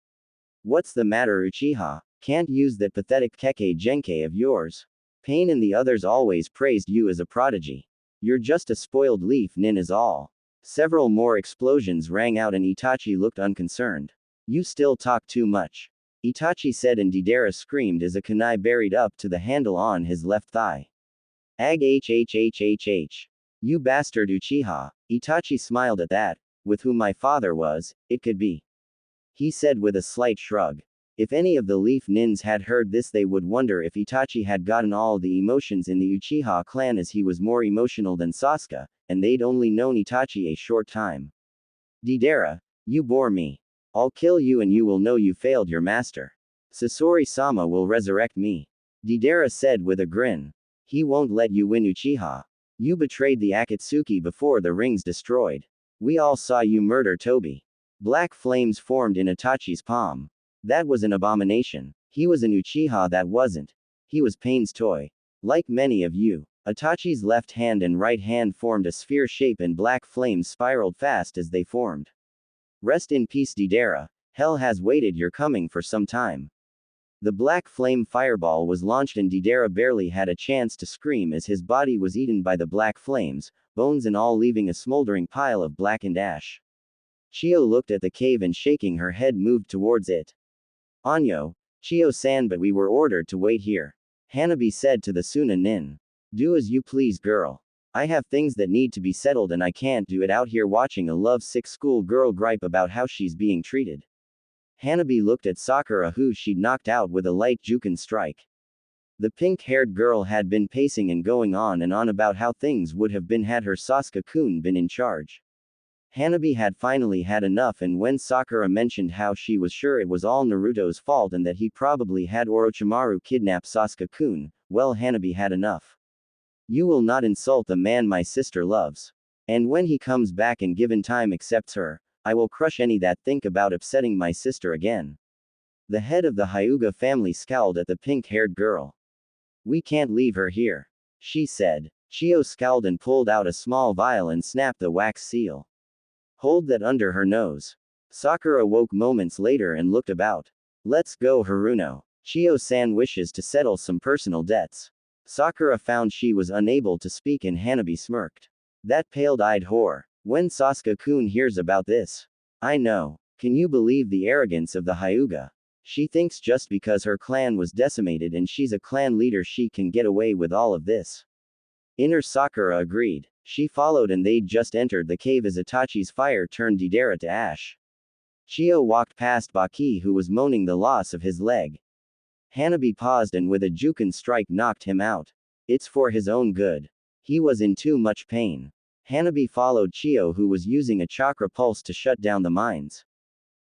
A: What's the matter, Uchiha? Can't use that pathetic Kekkei Genkai of yours. Pain and the others always praised you as a prodigy. You're just a spoiled leaf, nin is all. Several more explosions rang out and Itachi looked unconcerned. You still talk too much. Itachi said, and Deidara screamed as a kunai buried up to the handle on his left thigh. Ag hhhhh. You bastard Uchiha. Itachi smiled at that. With whom my father was, it could be. He said with a slight shrug. If any of the Leaf Nins had heard this, they would wonder if Itachi had gotten all the emotions in the Uchiha clan, as he was more emotional than Sasuke, and they'd only known Itachi a short time. Deidara, you bore me. I'll kill you and you will know you failed your master. Sasori-sama will resurrect me. Deidara said with a grin. He won't let you win, Uchiha. You betrayed the Akatsuki before the rings destroyed. We all saw you murder Tobi. Black flames formed in Itachi's palm. That was an abomination. He was an Uchiha, that wasn't. He was Pain's toy. Like many of you. Itachi's left hand and right hand formed a sphere shape and black flames spiraled fast as they formed. Rest in peace, Deidara. Hell has waited your coming for some time. The black flame fireball was launched and Deidara barely had a chance to scream as his body was eaten by the black flames, bones and all, leaving a smoldering pile of blackened ash. Chio looked at the cave and shaking her head moved towards it. Anyo, Chio-san, but we were ordered to wait here. Hanabi said to the Suna Nin. Do as you please, girl. I have things that need to be settled and I can't do it out here watching a love-sick school girl gripe about how she's being treated. Hanabi looked at Sakura, who she'd knocked out with a light Juken strike. The pink-haired girl had been pacing and going on and on about how things would have been had her Sasuke-kun been in charge. Hanabi had finally had enough, and when Sakura mentioned how she was sure it was all Naruto's fault and that he probably had Orochimaru kidnap Sasuke-kun, well, Hanabi had enough. You will not insult the man my sister loves. And when he comes back and given time accepts her, I will crush any that think about upsetting my sister again. The head of the Hyuga family scowled at the pink-haired girl. We can't leave her here, she said. Chio scowled and pulled out a small vial and snapped the wax seal. Hold that under her nose. Sakura woke moments later and looked about. Let's go, Haruno. Chio-san wishes to settle some personal debts. Sakura found she was unable to speak and Hanabi smirked. That pale-eyed whore. When Sasuke-kun hears about this. I know. Can you believe the arrogance of the Hyuga? She thinks just because her clan was decimated and she's a clan leader she can get away with all of this. Inner Sakura agreed. She followed and they'd just entered the cave as Itachi's fire turned Deidara to ash. Chio walked past Baki, who was moaning the loss of his leg. Hanabi paused and with a Juken strike knocked him out. It's for his own good. He was in too much pain. Hanabi followed Chio, who was using a chakra pulse to shut down the mines.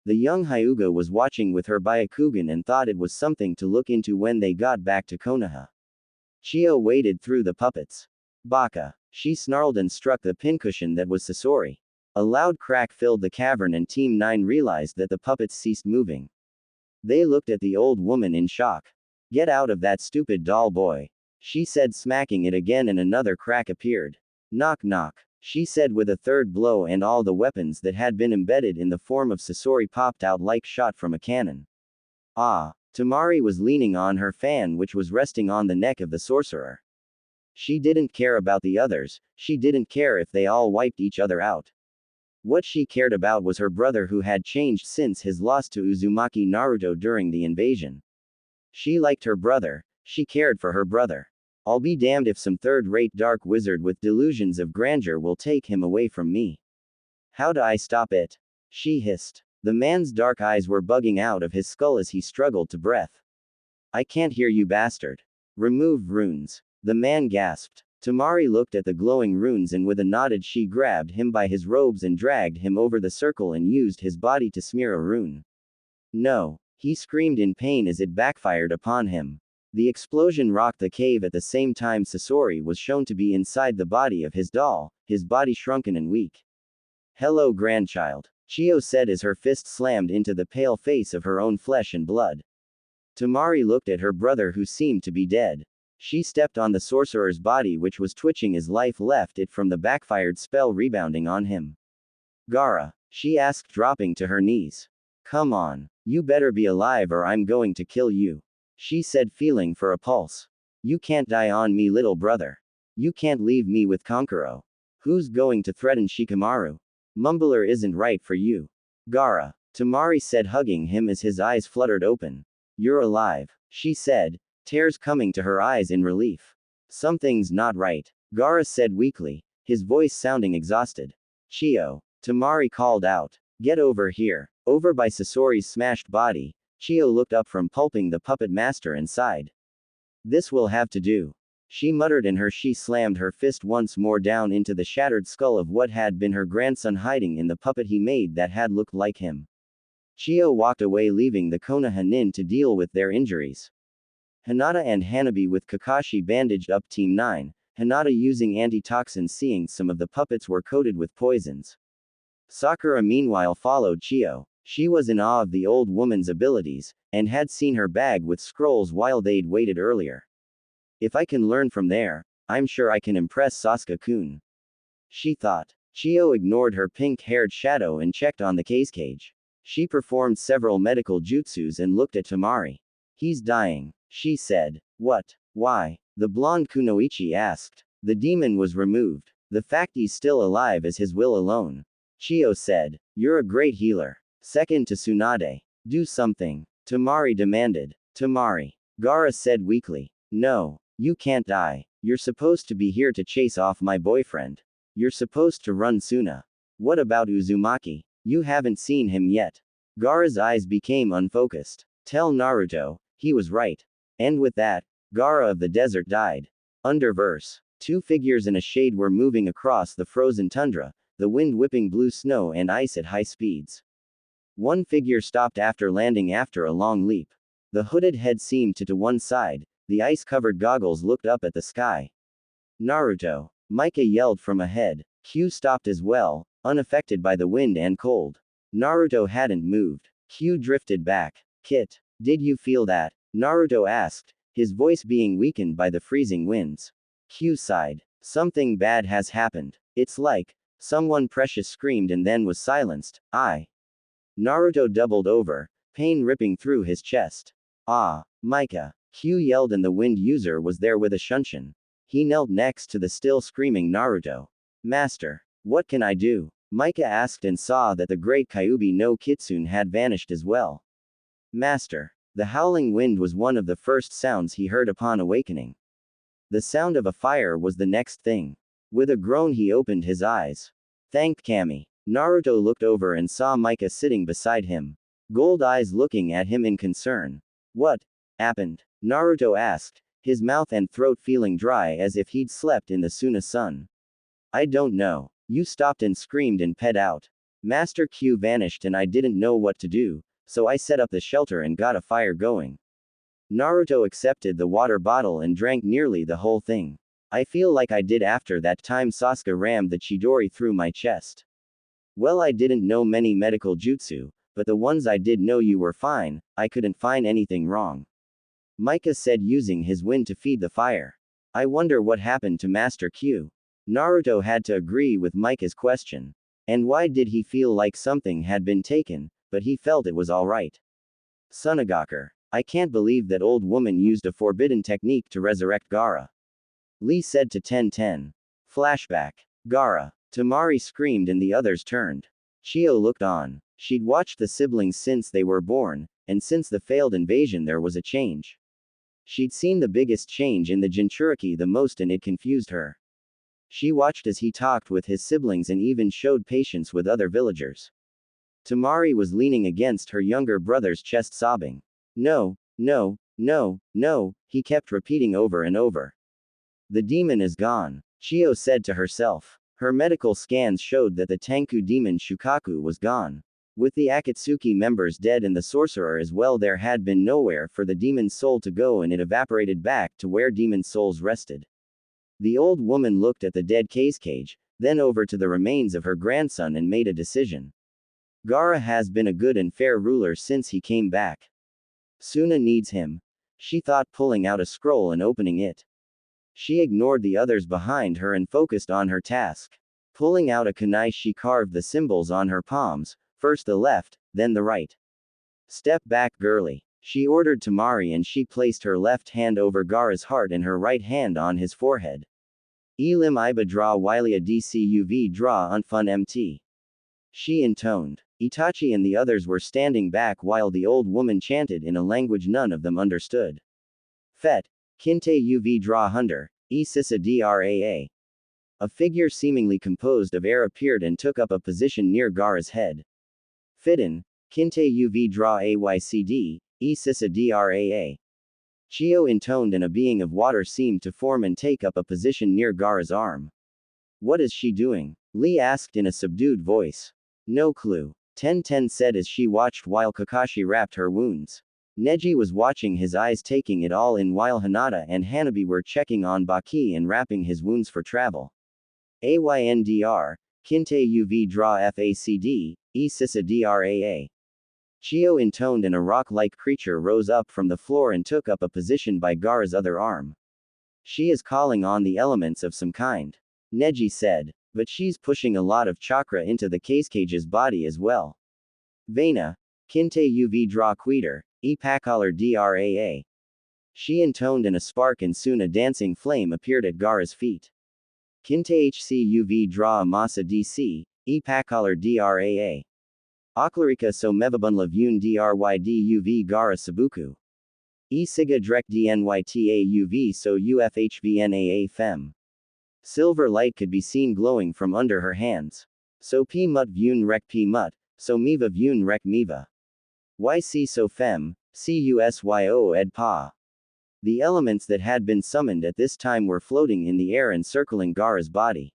A: The young Hyuga was watching with her Byakugan and thought it was something to look into when they got back to Konoha. Chio waded through the puppets. Baka. She snarled and struck the pincushion that was Sasori. A loud crack filled the cavern and Team 9 realized that the puppets ceased moving. They looked at the old woman in shock. Get out of that stupid doll, boy, she said, smacking it again, and another crack appeared. Knock knock, she said with a third blow, and all the weapons that had been embedded in the form of Sasori popped out like shot from a cannon. Ah! Temari was leaning on her fan, which was resting on the neck of the sorcerer. She didn't care about the others, she didn't care if they all wiped each other out. What she cared about was her brother, who had changed since his loss to Uzumaki Naruto during the invasion. She liked her brother, she cared for her brother. I'll be damned if some third-rate dark wizard with delusions of grandeur will take him away from me. How do I stop it? She hissed. The man's dark eyes were bugging out of his skull as he struggled to breath. I can't hear you, bastard. Remove runes. The man gasped. Temari looked at the glowing runes and with a nod she grabbed him by his robes and dragged him over the circle and used his body to smear a rune. No, he screamed in pain as it backfired upon him. The explosion rocked the cave. At the same time, Sasori was shown to be inside the body of his doll, his body shrunken and weak. Hello, grandchild, Chio said as her fist slammed into the pale face of her own flesh and blood. Temari looked at her brother, who seemed to be dead. She stepped on the sorcerer's body, which was twitching as life left it from the backfired spell rebounding on him. Gaara, she asked, dropping to her knees. Come on, you better be alive or I'm going to kill you, she said, feeling for a pulse. You can't die on me, little brother. You can't leave me with Kankuro. Who's going to threaten Shikamaru? Mumbler isn't right for you. Gaara, Temari said, hugging him as his eyes fluttered open. You're alive, she said, tears coming to her eyes in relief. Something's not right, Gaara said weakly, his voice sounding exhausted. Chio, Temari called out. Get over here. Over by Sasori's smashed body, Chio looked up from pulping the puppet master and sighed. This will have to do, she muttered, and she slammed her fist once more down into the shattered skull of what had been her grandson, hiding in the puppet he made that had looked like him. Chio walked away, leaving the Konoha nin to deal with their injuries. Hinata and Hanabi with Kakashi bandaged up Team 9, Hinata using antitoxins, seeing some of the puppets were coated with poisons. Sakura meanwhile followed Chio. She was in awe of the old woman's abilities, and had seen her bag with scrolls while they'd waited earlier. If I can learn from there, I'm sure I can impress Sasuke-kun, she thought. Chio ignored her pink-haired shadow and checked on the cage. She performed several medical jutsus and looked at Temari. He's dying, she said. What? Why? The blonde Kunoichi asked. The demon was removed. The fact he's still alive is his will alone, Chio said. You're a great healer. Second to Tsunade. Do something, Temari demanded. Temari, Gaara said weakly. No, you can't die. You're supposed to be here to chase off my boyfriend. You're supposed to run Suna. What about Uzumaki? You haven't seen him yet. Gaara's eyes became unfocused. Tell Naruto, he was right. And with that, Gaara of the desert died. Underverse. Two figures in a shade were moving across the frozen tundra, the wind whipping blue snow and ice at high speeds. One figure stopped after landing after a long leap. The hooded head seemed to one side, the ice-covered goggles looked up at the sky. Naruto. Micah yelled from ahead. Q stopped as well, unaffected by the wind and cold. Naruto hadn't moved. Q drifted back. Kit, did you feel that? Naruto asked, his voice being weakened by the freezing winds. Q sighed. Something bad has happened. It's like, someone precious screamed and then was silenced. Naruto doubled over, pain ripping through his chest. Ah, Micah. Q yelled and the wind user was there with a shunshin. He knelt next to the still screaming Naruto. Master, what can I do? Micah asked and saw that the great Kyuubi no Kitsune had vanished as well. Master. The howling wind was one of the first sounds he heard upon awakening. The sound of a fire was the next thing. With a groan he opened his eyes. Thanked Kami. Naruto looked over and saw Micah sitting beside him. Gold eyes looking at him in concern. What happened? Naruto asked, his mouth and throat feeling dry as if he'd slept in the Suna sun. I don't know. You stopped and screamed and ped out. Master Q vanished and I didn't know what to do, so I set up the shelter and got a fire going. Naruto accepted the water bottle and drank nearly the whole thing. I feel like I did after that time Sasuke rammed the Chidori through my chest. Well, I didn't know many medical jutsu, but the ones I did know you were fine, I couldn't find anything wrong. Micah said using his wind to feed the fire. I wonder what happened to Master Q. Naruto had to agree with Micah's question. And why did he feel like something had been taken, but he felt it was alright? Sunagaker. I can't believe that old woman used a forbidden technique to resurrect Gaara. Lee said to 1010. Flashback. Gaara. Tamari screamed and the others turned. Chio looked on. She'd watched the siblings since they were born, and since the failed invasion there was a change. She'd seen the biggest change in the Jinchuriki the most and it confused her. She watched as he talked with his siblings and even showed patience with other villagers. Tamari was leaning against her younger brother's chest sobbing. No, no, no, no, he kept repeating over and over. The demon is gone, Chio said to herself. Her medical scans showed that the Tanku demon Shukaku was gone. With the Akatsuki members dead and the sorcerer as well, there had been nowhere for the demon's soul to go and it evaporated back to where demon souls rested. The old woman looked at the dead cage, then over to the remains of her grandson and made a decision. Gaara has been a good and fair ruler since he came back. Suna needs him, she thought, pulling out a scroll and opening it. She ignored the others behind her and focused on her task. Pulling out a kunai, she carved the symbols on her palms, first the left, then the right. Step back, girly, she ordered Tamari, and she placed her left hand over Gaara's heart and her right hand on his forehead. Elim Iba draw Wilia DCUV draw unfun MT. She intoned. Itachi and the others were standing back while the old woman chanted in a language none of them understood. Fet. Kinte UV draw Hunter, E Sissa Draa. A figure seemingly composed of air appeared and took up a position near Gaara's head. Fidden, Kinte UV draw Aycd, E Sissa Draa. Chio intoned and a being of water seemed to form and take up a position near Gaara's arm. What is she doing? Lee asked in a subdued voice. No clue. 1010 said as she watched while Kakashi wrapped her wounds. Neji was watching, his eyes taking it all in, while Hinata and Hanabi were checking on Baki and wrapping his wounds for travel. Ayndr, Kinte UV draw Facd, E Sissa Draa. Chio intoned and a rock-like creature rose up from the floor and took up a position by Gaara's other arm. She is calling on the elements of some kind. Neji said. But she's pushing a lot of chakra into the cage's body as well. Vena, Kinte UV draw Queeter, E Pakalar Draa. She intoned and a spark and soon a dancing flame appeared at Gaara's feet. Kinte HC UV draw Amasa DC, E Pakalar Draa. Aklarika so Mevabunla Vun Dryd UV Gaara Sabuku. E Siga Drek Dnyta UV so UFHVNAA Fem. Silver light could be seen glowing from under her hands. So P Mut Vun Rek P Mut, so Miva Vun Rek Miva. YC so Fem, CUSYO Ed Pa. The elements that had been summoned at this time were floating in the air and circling Gaara's body.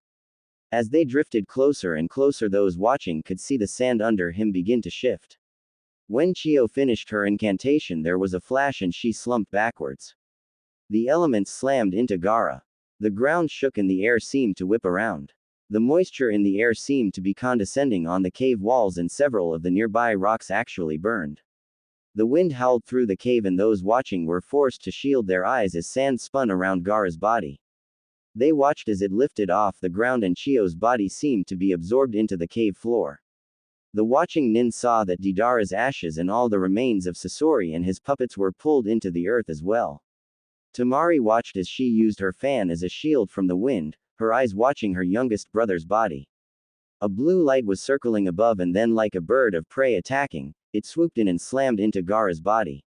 A: As they drifted closer and closer, those watching could see the sand under him begin to shift. When Chio finished her incantation, there was a flash and she slumped backwards. The elements slammed into Gaara. The ground shook and the air seemed to whip around. The moisture in the air seemed to be condensing on the cave walls, and several of the nearby rocks actually burned. The wind howled through the cave and those watching were forced to shield their eyes as sand spun around Gaara's body. They watched as it lifted off the ground and Chio's body seemed to be absorbed into the cave floor. The watching Nin saw that Deidara's ashes and all the remains of Sasori and his puppets were pulled into the earth as well. Tamari watched as she used her fan as a shield from the wind, her eyes watching her youngest brother's body. A blue light was circling above and then, like a bird of prey attacking, it swooped in and slammed into Gaara's body.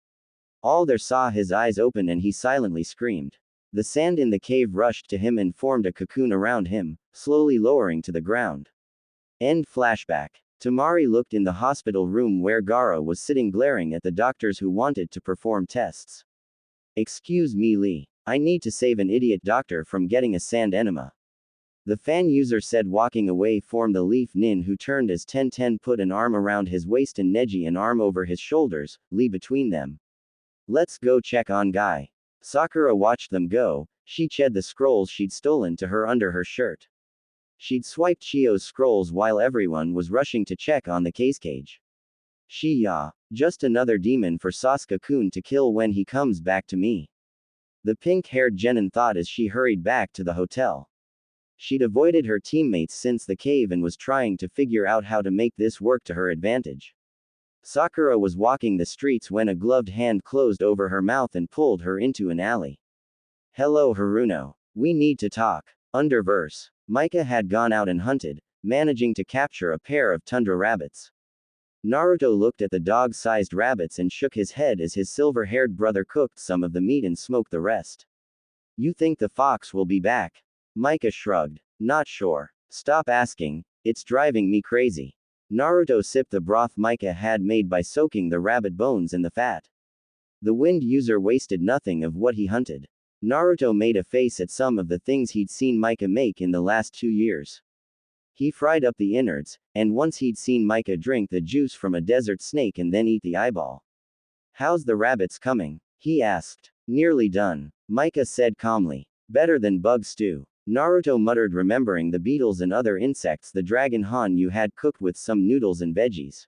A: All there saw his eyes open and he silently screamed. The sand in the cave rushed to him and formed a cocoon around him, slowly lowering to the ground. End flashback. Tamari looked in the hospital room where Gaara was sitting glaring at the doctors who wanted to perform tests. Excuse me, Lee. I need to save an idiot doctor from getting a sand enema. The fan user said, walking away from the Leaf Nin, who turned as 1010 put an arm around his waist and Neji an arm over his shoulders, Lee between them. Let's go check on Guy. Sakura watched them go. She checked the scrolls she'd stolen to her under her shirt. She'd swiped Chio's scrolls while everyone was rushing to check on the cage. Just another demon for Sasuke-kun to kill when he comes back to me. The pink-haired Genin thought as she hurried back to the hotel. She'd avoided her teammates since the cave and was trying to figure out how to make this work to her advantage. Sakura was walking the streets when a gloved hand closed over her mouth and pulled her into an alley. Hello Haruno. We need to talk. Underverse. Mika had gone out and hunted, managing to capture a pair of tundra rabbits. Naruto looked at the dog-sized rabbits and shook his head as his silver-haired brother cooked some of the meat and smoked the rest. You think the fox will be back? Mika shrugged. Not sure. Stop asking, it's driving me crazy. Naruto sipped the broth Mika had made by soaking the rabbit bones in the fat. The wind user wasted nothing of what he hunted. Naruto made a face at some of the things he'd seen Mika make in the last 2 years. He fried up the innards, and once he'd seen Mika drink the juice from a desert snake and then eat the eyeball. How's the rabbits coming? He asked. Nearly done. Mika said calmly. Better than bug stew. Naruto muttered, remembering the beetles and other insects the dragon Han had cooked with some noodles and veggies.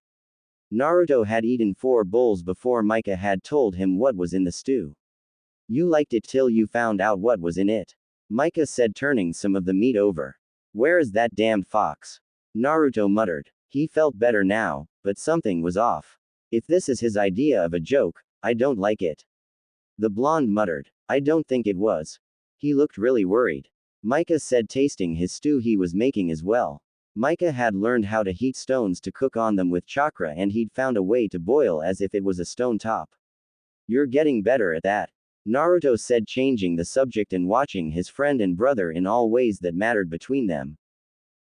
A: Naruto had eaten 4 bowls before Mika had told him what was in the stew. You liked it till you found out what was in it. Mika said, turning some of the meat over. Where is that damned fox? Naruto muttered. He felt better now, but something was off. If this is his idea of a joke, I don't like it. The blonde muttered. I don't think it was. He looked really worried. Mika said, tasting his stew he was making as well. Mika had learned how to heat stones to cook on them with chakra, and he'd found a way to boil as if it was a stone top. You're getting better at that. Naruto said, changing the subject and watching his friend and brother in all ways that mattered between them.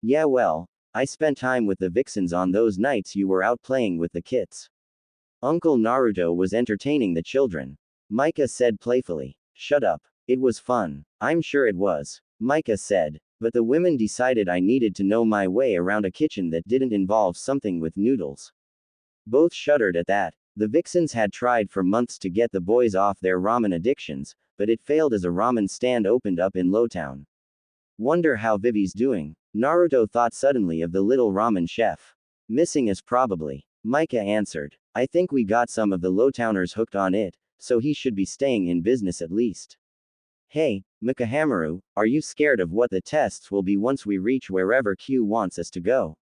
A: Yeah, well, I spent time with the vixens on those nights you were out playing with the kits. Uncle Naruto was entertaining the children. Mika said playfully. Shut up. It was fun. I'm sure it was. Mika said. But the women decided I needed to know my way around a kitchen that didn't involve something with noodles. Both shuddered at that. The vixens had tried for months to get the boys off their ramen addictions, but it failed as a ramen stand opened up in Lowtown. Wonder how Vivi's doing. Naruto thought suddenly of the little ramen chef. Missing us probably. Mika answered. I think we got some of the Lowtowners hooked on it, so he should be staying in business at least. Hey, Mikahamaru, are you scared of what the tests will be once we reach wherever Q wants us to go?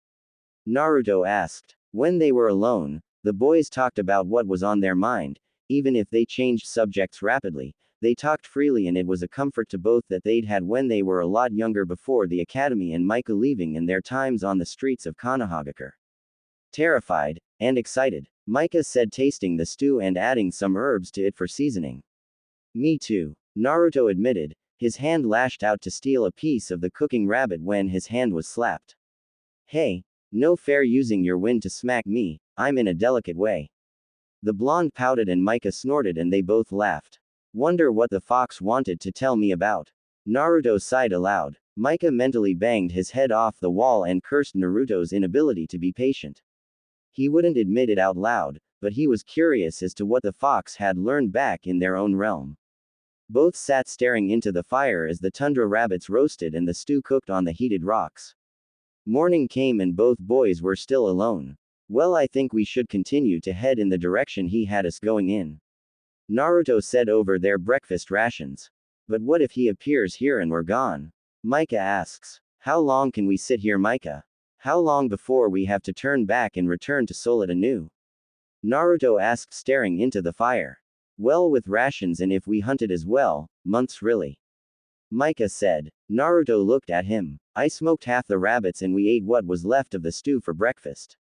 A: Naruto asked. When they were alone, the boys talked about what was on their mind. Even if they changed subjects rapidly, they talked freely, and it was a comfort to both that they'd had when they were a lot younger before the academy and Mika leaving and their times on the streets of Konohagakure. Terrified and excited, Mika said, tasting the stew and adding some herbs to it for seasoning. Me too, Naruto admitted, his hand lashed out to steal a piece of the cooking rabbit when his hand was slapped. Hey, no fair using your wind to smack me, I'm in a delicate way. The blonde pouted and Mika snorted and they both laughed. Wonder what the fox wanted to tell me about. Naruto sighed aloud. Micah mentally banged his head off the wall and cursed Naruto's inability to be patient. He wouldn't admit it out loud, but he was curious as to what the fox had learned back in their own realm. Both sat staring into the fire as the tundra rabbits roasted and the stew cooked on the heated rocks. Morning came and both boys were still alone. Well, I think we should continue to head in the direction he had us going in, Naruto said over their breakfast rations. But what if he appears here and we're gone? Micah asks. How long can we sit here, Micah? How long before we have to turn back and return to Solit anew? Naruto asked, staring into the fire. Well, with rations and if we hunted as well, months really. Micah said. Naruto looked at him. I smoked half the rabbits and we ate what was left of the stew for breakfast.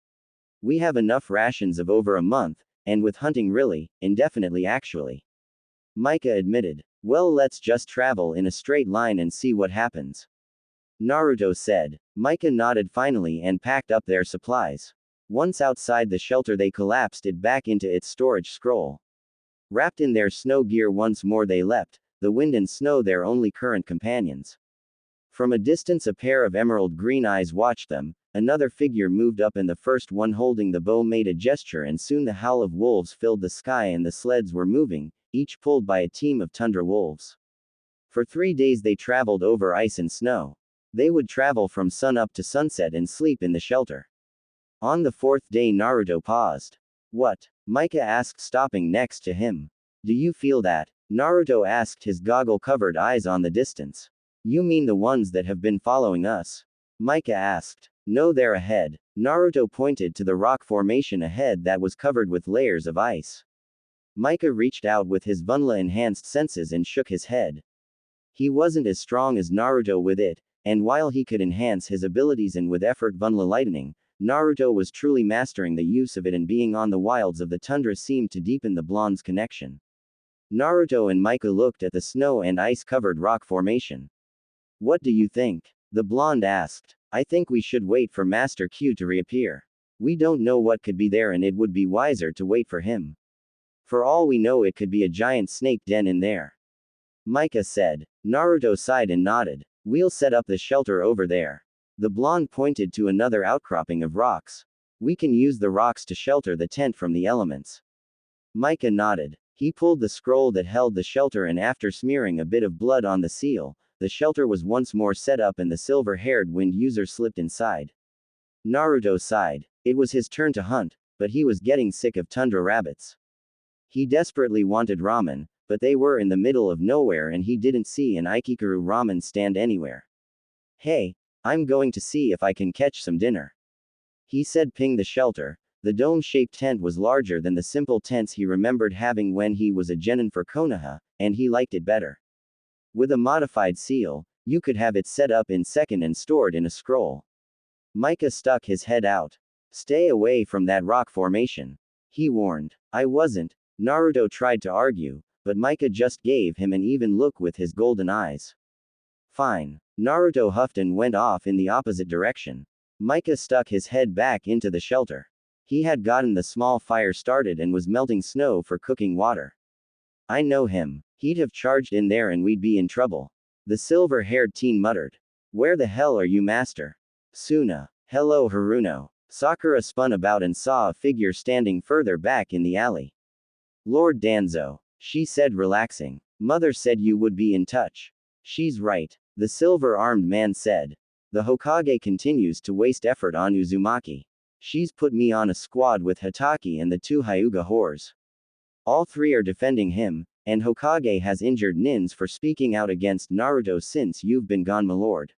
A: We have enough rations of over a month, and with hunting really, indefinitely actually. Micah admitted. Well, let's just travel in a straight line and see what happens, Naruto said. Micah nodded finally and packed up their supplies. Once outside the shelter, they collapsed it back into its storage scroll. Wrapped in their snow gear once more they leapt, the wind and snow their only current companions. From a distance a pair of emerald green eyes watched them. Another figure moved up and the first one holding the bow made a gesture and soon the howl of wolves filled the sky and the sleds were moving, each pulled by a team of tundra wolves. For 3 days they traveled over ice and snow. They would travel from sun up to sunset and sleep in the shelter. On the 4th day Naruto paused. What? Micah asked, stopping next to him. Do you feel that? Naruto asked, his goggle-covered eyes on the distance. You mean the ones that have been following us? Micah asked. No, they're ahead. Naruto pointed to the rock formation ahead that was covered with layers of ice. Micah reached out with his Vunla-enhanced senses and shook his head. He wasn't as strong as Naruto with it, and while he could enhance his abilities and with effort Vunla lightning, Naruto was truly mastering the use of it, and being on the wilds of the tundra seemed to deepen the blonde's connection. Naruto and Micah looked at the snow and ice-covered rock formation. What do you think? The blonde asked. I think we should wait for Master Q to reappear. We don't know what could be there and it would be wiser to wait for him. For all we know it could be a giant snake den in there, Micah said. Naruto sighed and nodded. We'll set up the shelter over there. The blonde pointed to another outcropping of rocks. We can use the rocks to shelter the tent from the elements. Micah nodded. He pulled the scroll that held the shelter and after smearing a bit of blood on the seal, the shelter was once more set up and the silver-haired wind user slipped inside. Naruto sighed. It was his turn to hunt, but he was getting sick of tundra rabbits. He desperately wanted ramen, but they were in the middle of nowhere and he didn't see an Ikikaru ramen stand anywhere. Hey, I'm going to see if I can catch some dinner, he said. Ping the shelter. The dome-shaped tent was larger than the simple tents he remembered having when he was a genin for Konoha, and he liked it better. With a modified seal, you could have it set up in second and stored in a scroll. Micah stuck his head out. Stay away from that rock formation, he warned. I wasn't. Naruto tried to argue, but Micah just gave him an even look with his golden eyes. Fine. Naruto huffed and went off in the opposite direction. Micah stuck his head back into the shelter. He had gotten the small fire started and was melting snow for cooking water. I know him. He'd have charged in there and we'd be in trouble, the silver-haired teen muttered. Where the hell are you, master? Suna. Hello, Haruno. Sakura spun about and saw a figure standing further back in the alley. Lord Danzo, she said, relaxing. Mother said you would be in touch. She's right, the silver-armed man said. The Hokage continues to waste effort on Uzumaki. She's put me on a squad with Hatake and the 2 Hyuga whores. All 3 are defending him, and Hokage has injured Nins for speaking out against Naruto since you've been gone, my lord.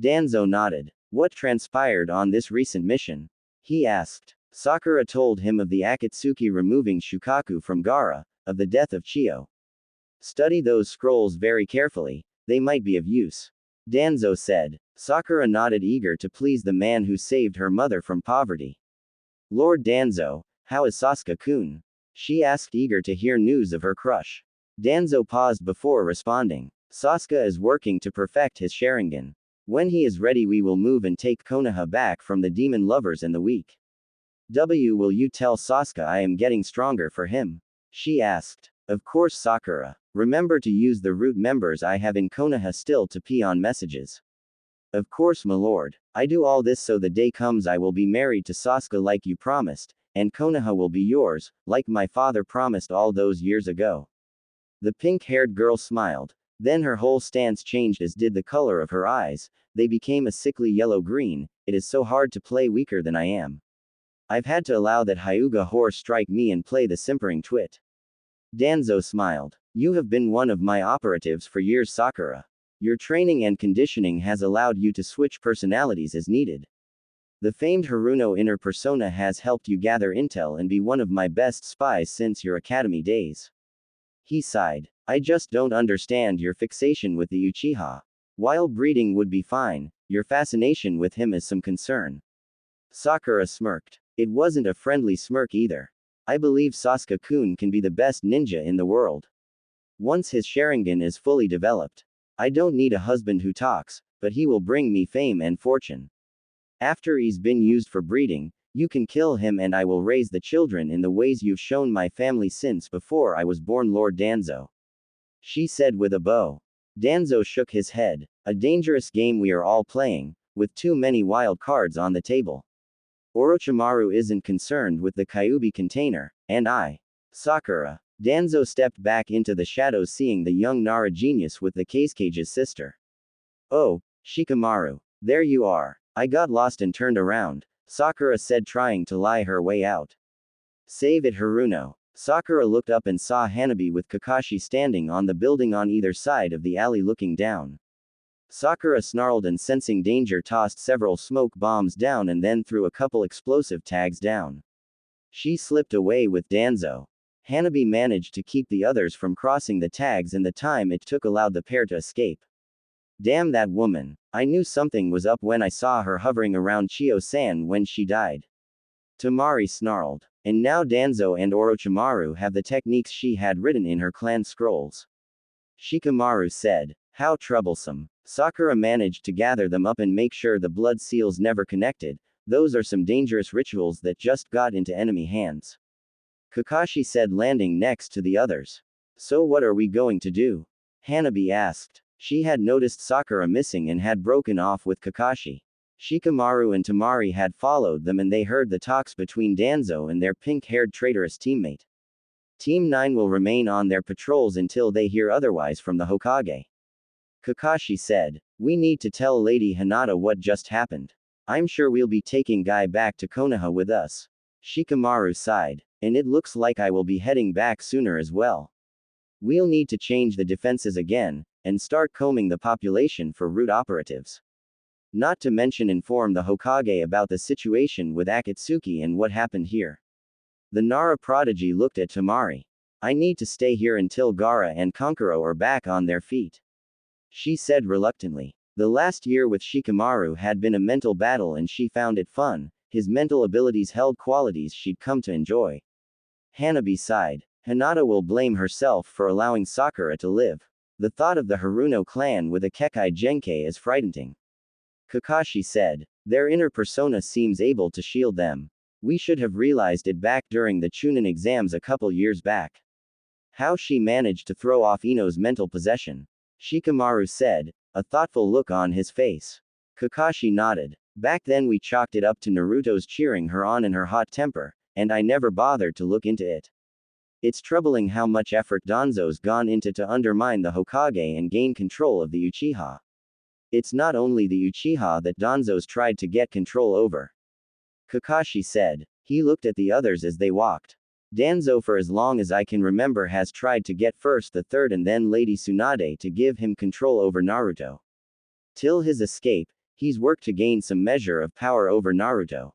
A: Danzo nodded. What transpired on this recent mission? He asked. Sakura told him of the Akatsuki removing Shukaku from Gaara, of the death of Chiyo. Study those scrolls very carefully, they might be of use, Danzo said. Sakura nodded, eager to please the man who saved her mother from poverty. Lord Danzo, how is Sasuke-kun? She asked, eager to hear news of her crush. Danzo paused before responding. Sasuke is working to perfect his Sharingan. When he is ready we will move and take Konoha back from the demon lovers and the weak. Will you tell Sasuke I am getting stronger for him? She asked. Of course, Sakura Remember to use the root members I have in Konoha still to pee on messages. Of course, my lord. I do all this so the day comes I will be married to Sasuke like you promised, and Konoha will be yours, like my father promised all those years ago. The pink-haired girl smiled. Then her whole stance changed, as did the color of her eyes. They became a sickly yellow-green. It is so hard to play weaker than I am. I've had to allow that Hyuga whore strike me and play the simpering twit. Danzo smiled. You have been one of my operatives for years, Sakura. Your training and conditioning has allowed you to switch personalities as needed. The famed Haruno inner persona has helped you gather intel and be one of my best spies since your academy days. He sighed. I just don't understand your fixation with the Uchiha. While breeding would be fine, your fascination with him is some concern. Sakura smirked. It wasn't a friendly smirk either. I believe Sasuke-kun can be the best ninja in the world. Once his Sharingan is fully developed. I don't need a husband who talks, but he will bring me fame and fortune. After he's been used for breeding, you can kill him and I will raise the children in the ways you've shown my family since before I was born, Lord Danzo. She said with a bow. Danzo shook his head. A dangerous game we are all playing, with too many wild cards on the table. Orochimaru isn't concerned with the Kyuubi container, and I. Sakura. Danzo stepped back into the shadows, seeing the young Nara genius with the Kazecage's sister. Oh, Shikamaru. There you are. I got lost and turned around, Sakura said, trying to lie her way out. Save it, Haruno. Sakura looked up and saw Hanabi with Kakashi standing on the building on either side of the alley looking down. Sakura snarled and, sensing danger, tossed several smoke bombs down and then threw a couple explosive tags down. She slipped away with Danzo. Hanabi managed to keep the others from crossing the tags, and the time it took allowed the pair to escape. Damn that woman. I knew something was up when I saw her hovering around Chio-san when she died. Tamari snarled. And now Danzo and Orochimaru have the techniques she had written in her clan scrolls. Shikamaru said. How troublesome. Sakura managed to gather them up and make sure the blood seals never connected. Those are some dangerous rituals that just got into enemy hands. Kakashi said, landing next to the others. So what are we going to do? Hanabi asked. She had noticed Sakura missing and had broken off with Kakashi. Shikamaru and Tamari had followed them and they heard the talks between Danzo and their pink-haired traitorous teammate. Team 9 will remain on their patrols until they hear otherwise from the Hokage. Kakashi said. We need to tell Lady Hinata what just happened. I'm sure we'll be taking Guy back to Konoha with us. Shikamaru sighed. And it looks like I will be heading back sooner as well. We'll need to change the defenses again, and start combing the population for root operatives. Not to mention inform the Hokage about the situation with Akatsuki and what happened here. The Nara prodigy looked at Tamari. I need to stay here until Gaara and Kankuro are back on their feet. She said reluctantly. The last year with Shikamaru had been a mental battle and she found it fun. His mental abilities held qualities she'd come to enjoy. Hanabi sighed. Hinata will blame herself for allowing Sakura to live. The thought of the Haruno clan with a Kekai Genkai is frightening. Kakashi said. Their inner persona seems able to shield them. We should have realized it back during the Chunin exams a couple years back. How she managed to throw off Ino's mental possession. Shikamaru said, a thoughtful look on his face. Kakashi nodded. Back then we chalked it up to Naruto's cheering her on and her hot temper, and I never bothered to look into it. It's troubling how much effort Danzo's gone into to undermine the Hokage and gain control of the Uchiha. It's not only the Uchiha that Danzo's tried to get control over. Kakashi said. He looked at the others as they walked. Danzo, for as long as I can remember, has tried to get first the third and then Lady Tsunade to give him control over Naruto. Till his escape, he's worked to gain some measure of power over Naruto.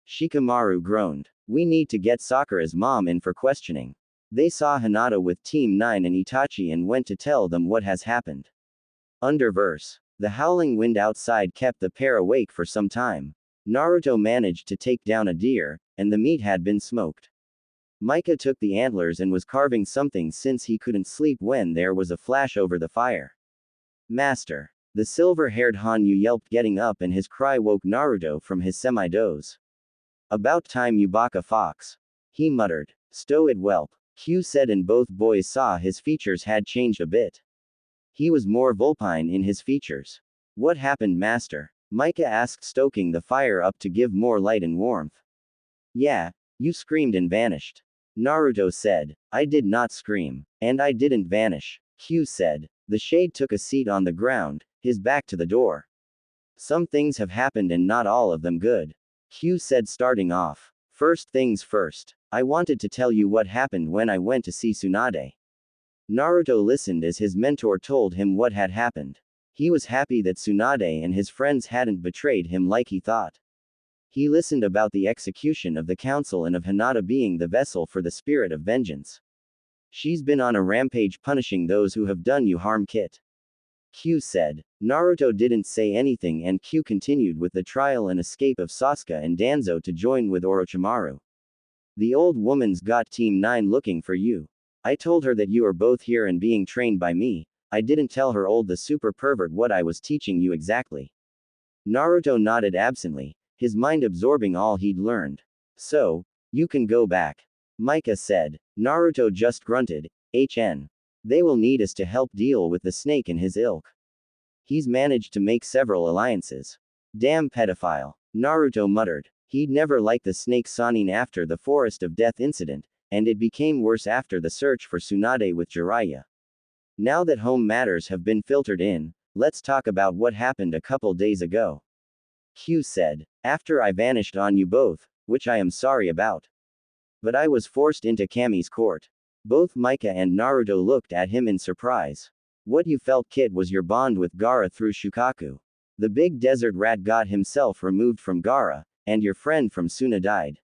A: Shikamaru groaned. We need to get Sakura's mom in for questioning. They saw Hinata with Team 9 and Itachi and went to tell them what has happened. Underverse. The howling wind outside kept the pair awake for some time. Naruto managed to take down a deer, and the meat had been smoked. Micah took the antlers and was carving something since he couldn't sleep when there was a flash over the fire. Master. The silver-haired Hanyu yelped, getting up, and his cry woke Naruto from his semi-doze. About time you baka fox. He muttered. Stow it, whelp. Q said, and both boys saw his features had changed a bit. He was more vulpine in his features. What happened, master? Micah asked, stoking the fire up to give more light and warmth. Yeah, you screamed and vanished. Naruto said. I did not scream. And I didn't vanish. Q said. The shade took a seat on the ground, his back to the door. Some things have happened and not all of them good. Q said, starting off. First things first. I wanted to tell you what happened when I went to see Tsunade. Naruto listened as his mentor told him what had happened. He was happy that Tsunade and his friends hadn't betrayed him like he thought. He listened about the execution of the council and of Hinata being the vessel for the spirit of vengeance. She's been on a rampage punishing those who have done you harm, Kit. Q said. Naruto didn't say anything, and Q continued with the trial and escape of Sasuke and Danzo to join with Orochimaru. The old woman's got Team 9 looking for you. I told her that you are both here and being trained by me. I didn't tell her, old the super pervert, what I was teaching you exactly. Naruto nodded absently, his mind absorbing all he'd learned. So, you can go back. Micah said. Naruto just grunted. They will need us to help deal with the snake and his ilk. He's managed to make several alliances. Damn pedophile. Naruto muttered. He'd never liked the snake Sanin after the Forest of Death incident, and it became worse after the search for Tsunade with Jiraiya. Now that home matters have been filtered in, let's talk about what happened a couple days ago. Q said. After I vanished on you both, which I am sorry about. But I was forced into Kami's court. Both Micah and Naruto looked at him in surprise. What you felt, Kit, was your bond with Gaara through Shukaku. The big desert rat got himself removed from Gaara, and your friend from Suna died.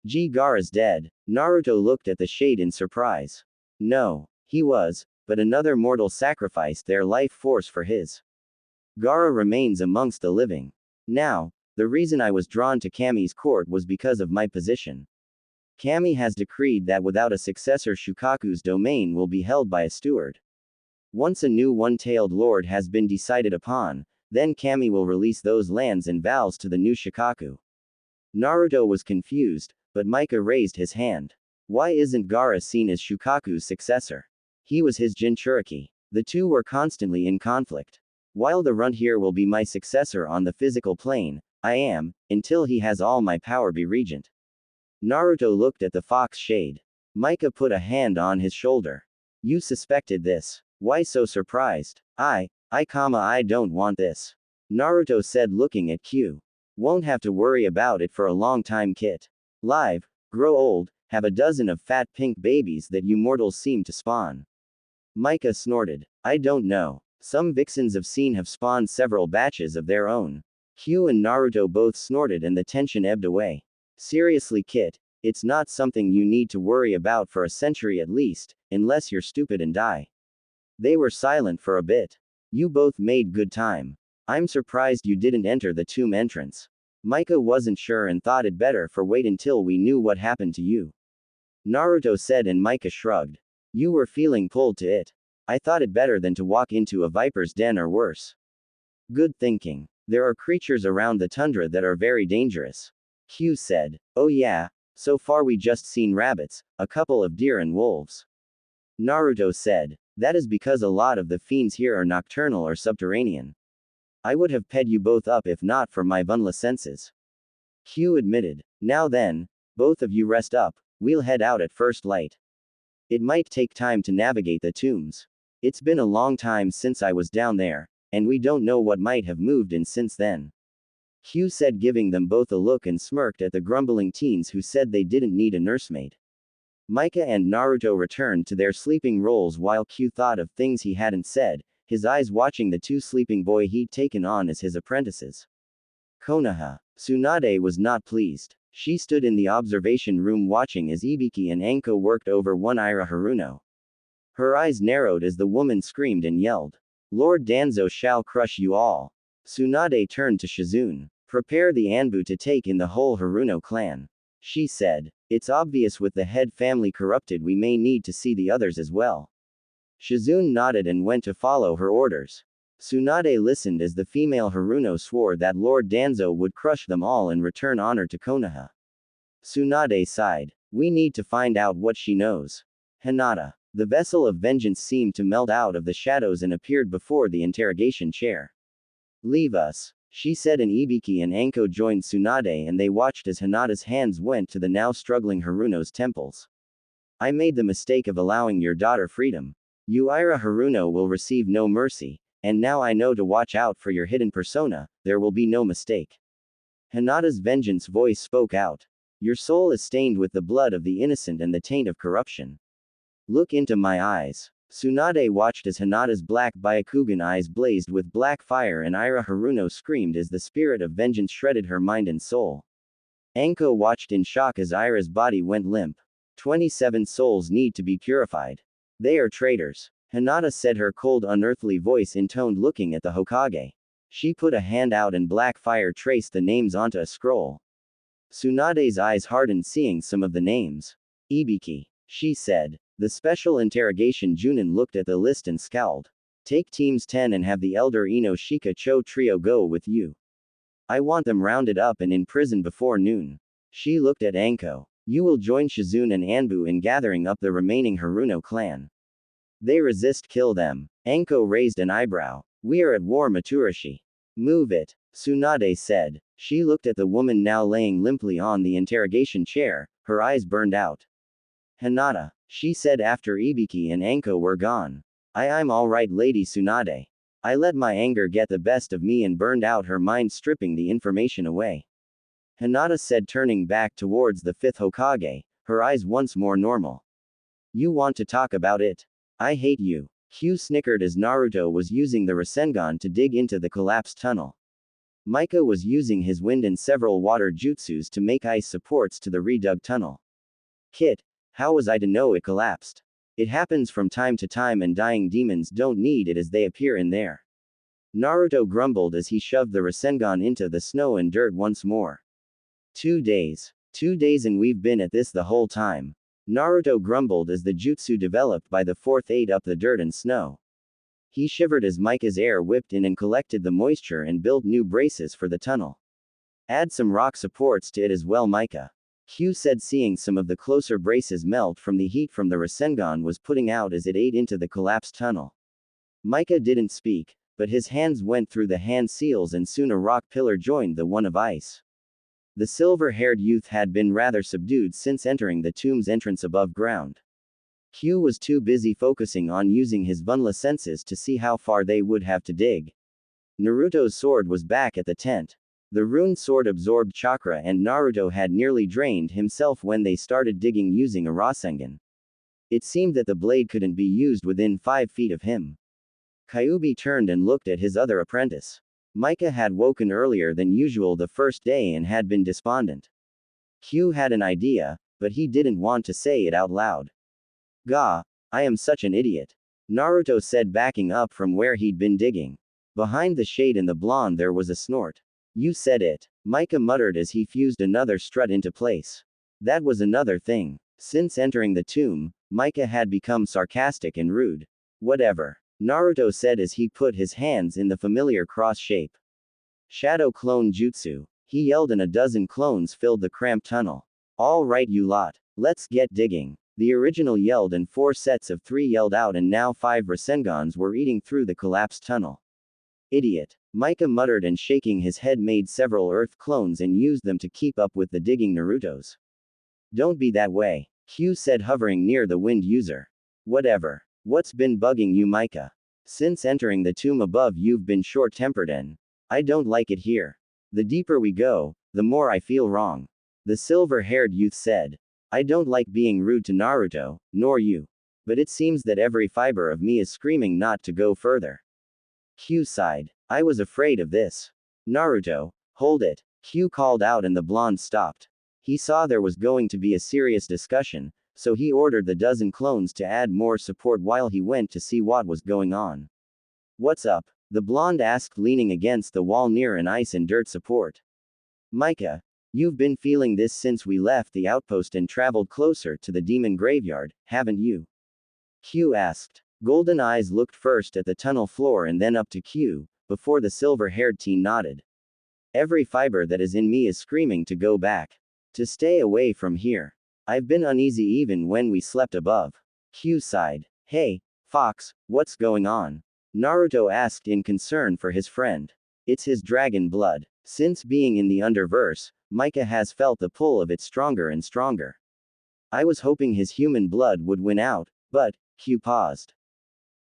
A: Gaara's dead. Naruto looked at the shade in surprise. No, he was, but another mortal sacrificed their life force for his. Gaara remains amongst the living. Now, the reason I was drawn to Kami's court was because of my position. Kami has decreed that without a successor, Shukaku's domain will be held by a steward. Once a new one-tailed lord has been decided upon, then Kami will release those lands and vows to the new Shukaku. Naruto was confused, but Micah raised his hand. Why isn't Gaara seen as Shukaku's successor? He was his Jinchuriki. The two were constantly in conflict. While the runt here will be my successor on the physical plane, I am, until he has all my power, be regent. Naruto looked at the fox shade. Micah put a hand on his shoulder. You suspected this. Why so surprised? I don't want this. Naruto said, looking at Q. Won't have to worry about it for a long time, Kit. Live, grow old, have a dozen of fat pink babies that you mortals seem to spawn. Micah snorted. I don't know. Some vixens I've seen have spawned several batches of their own. Q and Naruto both snorted and the tension ebbed away. Seriously, Kit, it's not something you need to worry about for a century at least, unless you're stupid and die. They were silent for a bit. You both made good time. I'm surprised you didn't enter the tomb entrance. Micah wasn't sure and thought it better for wait until we knew what happened to you. Naruto said, and Micah shrugged. You were feeling pulled to it. I thought it better than to walk into a viper's den or worse. Good thinking. There are creatures around the tundra that are very dangerous. Q said. Oh yeah, so far we just seen rabbits, a couple of deer and wolves. Naruto said. That is because a lot of the fiends here are nocturnal or subterranean. I would have ped you both up if not for my vanilla senses. Q admitted. Now then, both of you rest up, we'll head out at first light. It might take time to navigate the tombs. It's been a long time since I was down there, and we don't know what might have moved in since then. Q said, giving them both a look, and smirked at the grumbling teens who said they didn't need a nursemaid. Micah and Naruto returned to their sleeping roles while Q thought of things he hadn't said, his eyes watching the two sleeping boys he'd taken on as his apprentices. Konoha. Tsunade was not pleased. She stood in the observation room watching as Ibiki and Anko worked over one Ira Haruno. Her eyes narrowed as the woman screamed and yelled. Lord Danzo shall crush you all. Tsunade turned to Shizune. Prepare the Anbu to take in the whole Haruno clan. She said. It's obvious with the head family corrupted we may need to see the others as well. Shizune nodded and went to follow her orders. Tsunade listened as the female Haruno swore that Lord Danzo would crush them all and return honor to Konoha. Tsunade sighed. We need to find out what she knows. Hinata. The vessel of vengeance seemed to melt out of the shadows and appeared before the interrogation chair. Leave us, she said, and Ibiki and Anko joined Tsunade and they watched as Hinata's hands went to the now struggling Haruno's temples. I made the mistake of allowing your daughter freedom. Ira Haruno will receive no mercy, and now I know to watch out for your hidden persona, there will be no mistake. Hinata's vengeance voice spoke out. Your soul is stained with the blood of the innocent and the taint of corruption. Look into my eyes. Tsunade watched as Hinata's black Byakugan eyes blazed with black fire and Ira Haruno screamed as the spirit of vengeance shredded her mind and soul. Anko watched in shock as Ira's body went limp. 27 souls need to be purified. They are traitors. Hinata said, her cold unearthly voice intoned, looking at the Hokage. She put a hand out and black fire traced the names onto a scroll. Tsunade's eyes hardened seeing some of the names. Ibiki, she said. The special interrogation Junin looked at the list and scowled. Take teams 10 and have the elder Ino Shika Cho trio go with you. I want them rounded up and in prison before noon. She looked at Anko. You will join Shizune and Anbu in gathering up the remaining Haruno clan. They resist, kill them. Anko raised an eyebrow. We are at war, Maturashi. Move it, Tsunade said. She looked at the woman now laying limply on the interrogation chair, her eyes burned out. Hinata, she said after Ibiki and Anko were gone. I'm alright, Lady Tsunade. I let my anger get the best of me and burned out her mind, stripping the information away. Hinata said, turning back towards the fifth Hokage, her eyes once more normal. You want to talk about it? I hate you. Hugh snickered as Naruto was using the Rasengan to dig into the collapsed tunnel. Mika was using his wind and several water jutsus to make ice supports to the redug tunnel. Kit, how was I to know it collapsed? It happens from time to time and dying demons don't need it as they appear in there. Naruto grumbled as he shoved the Rasengan into the snow and dirt once more. 2 days. 2 days and we've been at this the whole time. Naruto grumbled as the jutsu developed by the fourth ate up the dirt and snow. He shivered as Mika's air whipped in and collected the moisture and built new braces for the tunnel. Add some rock supports to it as well, Mika. Hugh said, seeing some of the closer braces melt from the heat from the Rasengan was putting out as it ate into the collapsed tunnel. Mika didn't speak, but his hands went through the hand seals and soon a rock pillar joined the one of ice. The silver-haired youth had been rather subdued since entering the tomb's entrance above ground. Hugh was too busy focusing on using his Vunla senses to see how far they would have to dig. Naruto's sword was back at the tent. The rune sword absorbed chakra and Naruto had nearly drained himself when they started digging using a Rasengan. It seemed that the blade couldn't be used within 5 feet of him. Kyuubi turned and looked at his other apprentice. Mika had woken earlier than usual the first day and had been despondent. Hugh had an idea, but he didn't want to say it out loud. Gah, I am such an idiot. Naruto said, backing up from where he'd been digging. Behind the shade and the blonde there was a snort. You said it, Mika muttered as he fused another strut into place. That was another thing. Since entering the tomb, Mika had become sarcastic and rude. Whatever, Naruto said as he put his hands in the familiar cross shape. Shadow clone jutsu, he yelled, and a dozen clones filled the cramped tunnel. All right, you lot, let's get digging. The original yelled and 4 sets of 3 yelled out and now 5 Rasengans were eating through the collapsed tunnel. Idiot, Mika muttered and shaking his head made several earth clones and used them to keep up with the digging Narutos. Don't be that way, Hugh said, hovering near the wind user. Whatever. What's been bugging you, Mika? Since entering the tomb above you've been short-tempered and I don't like it here. The deeper we go, the more I feel wrong. The silver-haired youth said. I don't like being rude to Naruto, nor you. But it seems that every fiber of me is screaming not to go further. Hugh sighed. I was afraid of this. Naruto, hold it. Hugh called out and the blonde stopped. He saw there was going to be a serious discussion, so he ordered the dozen clones to add more support while he went to see what was going on. What's up? The blonde asked, leaning against the wall near an ice and dirt support. Mika, you've been feeling this since we left the outpost and traveled closer to the demon graveyard, haven't you? Hugh asked. Golden eyes looked first at the tunnel floor and then up to Hugh, before the silver-haired teen nodded. Every fiber that is in me is screaming to go back. To stay away from here. I've been uneasy even when we slept above. Q sighed. Hey, Fox, what's going on? Naruto asked in concern for his friend. It's his dragon blood. Since being in the Underverse, Micah has felt the pull of it stronger and stronger. I was hoping his human blood would win out, but, Q paused.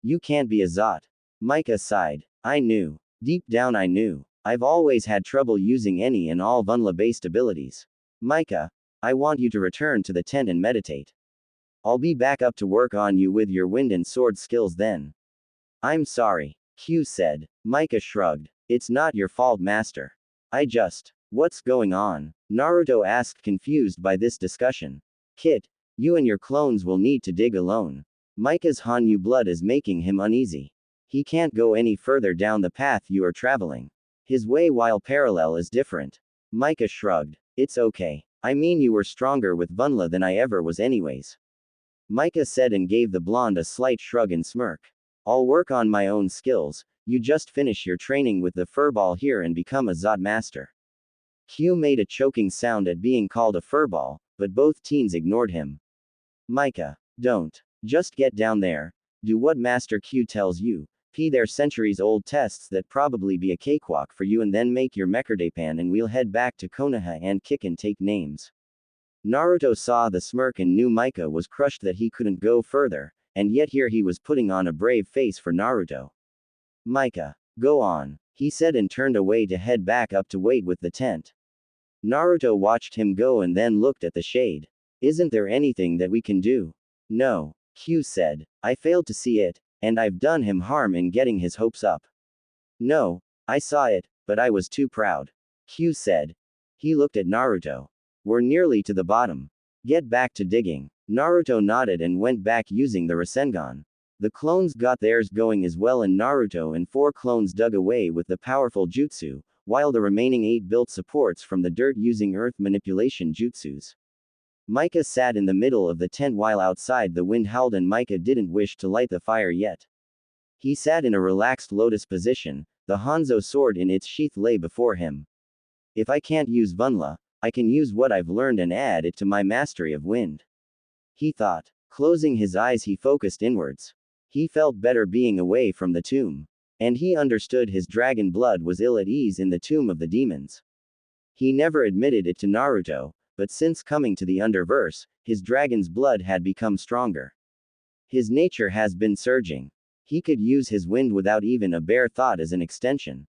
A: You can't be a Zot. Micah sighed. I knew. Deep down I knew. I've always had trouble using any and all Vunla-based abilities. Micah, I want you to return to the tent and meditate. I'll be back up to work on you with your wind and sword skills then. I'm sorry, Q said. Micah shrugged. It's not your fault, Master. What's going on? Naruto asked, confused by this discussion. Kit, you and your clones will need to dig alone. Micah's Hanyu blood is making him uneasy. He can't go any further down the path you are traveling. His way while parallel is different. Micah shrugged. It's okay. I mean, you were stronger with Vunla than I ever was anyways. Micah said and gave the blonde a slight shrug and smirk. I'll work on my own skills, you just finish your training with the furball here and become a Zot master. Q made a choking sound at being called a furball, but both teens ignored him. Micah, don't. Just get down there. Do what Master Q tells you. They're centuries-old tests that probably be a cakewalk for you, and then make your Mekardapan and we'll head back to Konoha and kick and take names. Naruto saw the smirk and knew Micah was crushed that he couldn't go further, and yet here he was putting on a brave face for Naruto. Micah, go on, he said and turned away to head back up to wait with the tent. Naruto watched him go and then looked at the shade. Isn't there anything that we can do? No, Q said. I failed to see it, and I've done him harm in getting his hopes up. No, I saw it, but I was too proud. Q said. He looked at Naruto. We're nearly to the bottom. Get back to digging. Naruto nodded and went back using the Rasengan. The clones got theirs going as well, and Naruto and 4 clones dug away with the powerful jutsu, while the remaining 8 built supports from the dirt using earth manipulation jutsus. Micah sat in the middle of the tent while outside the wind howled, and Micah didn't wish to light the fire yet. He sat in a relaxed lotus position, the Hanzo sword in its sheath lay before him. If I can't use Vunla, I can use what I've learned and add it to my mastery of wind. He thought. Closing his eyes, he focused inwards. He felt better being away from the tomb. And he understood his dragon blood was ill at ease in the tomb of the demons. He never admitted it to Naruto, but since coming to the Underverse, his dragon's blood had become stronger. His nature has been surging. He could use his wind without even a bare thought as an extension.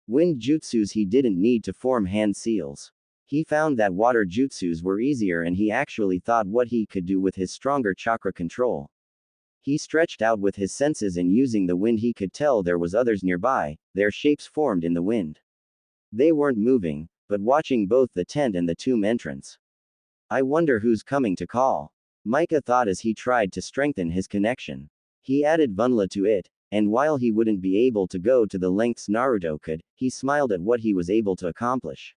A: Wind jutsus he didn't need to form hand seals. He found that water jutsus were easier, and he actually thought what he could do with his stronger chakra control. He stretched out with his senses, and using the wind he could tell there was others nearby, their shapes formed in the wind. They weren't moving, but watching both the tent and the tomb entrance. I wonder who's coming to call. Micah thought as he tried to strengthen his connection. He added Vunla to it, and while he wouldn't be able to go to the lengths Naruto could, he smiled at what he was able to accomplish.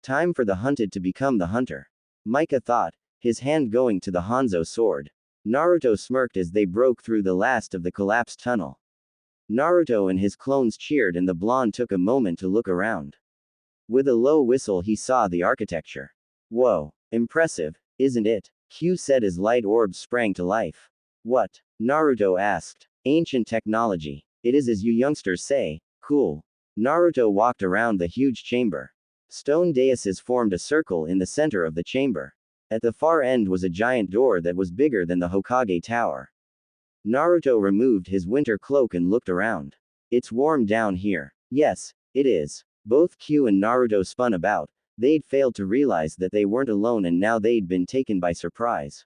A: Time for the hunted to become the hunter. Micah thought, his hand going to the Hanzo sword. Naruto smirked as they broke through the last of the collapsed tunnel. Naruto and his clones cheered, and the blonde took a moment to look around. With a low whistle, he saw the architecture. Whoa, impressive, isn't it? Q said as light orbs sprang to life. What? Naruto asked. Ancient technology. It is as you youngsters say, cool. Naruto walked around the huge chamber. Stone daises formed a circle in the center of the chamber. At the far end was a giant door that was bigger than the Hokage Tower. Naruto removed his winter cloak and looked around. It's warm down here. Yes, it is. Both Q and Naruto spun about. They'd failed to realize that they weren't alone, and now they'd been taken by surprise.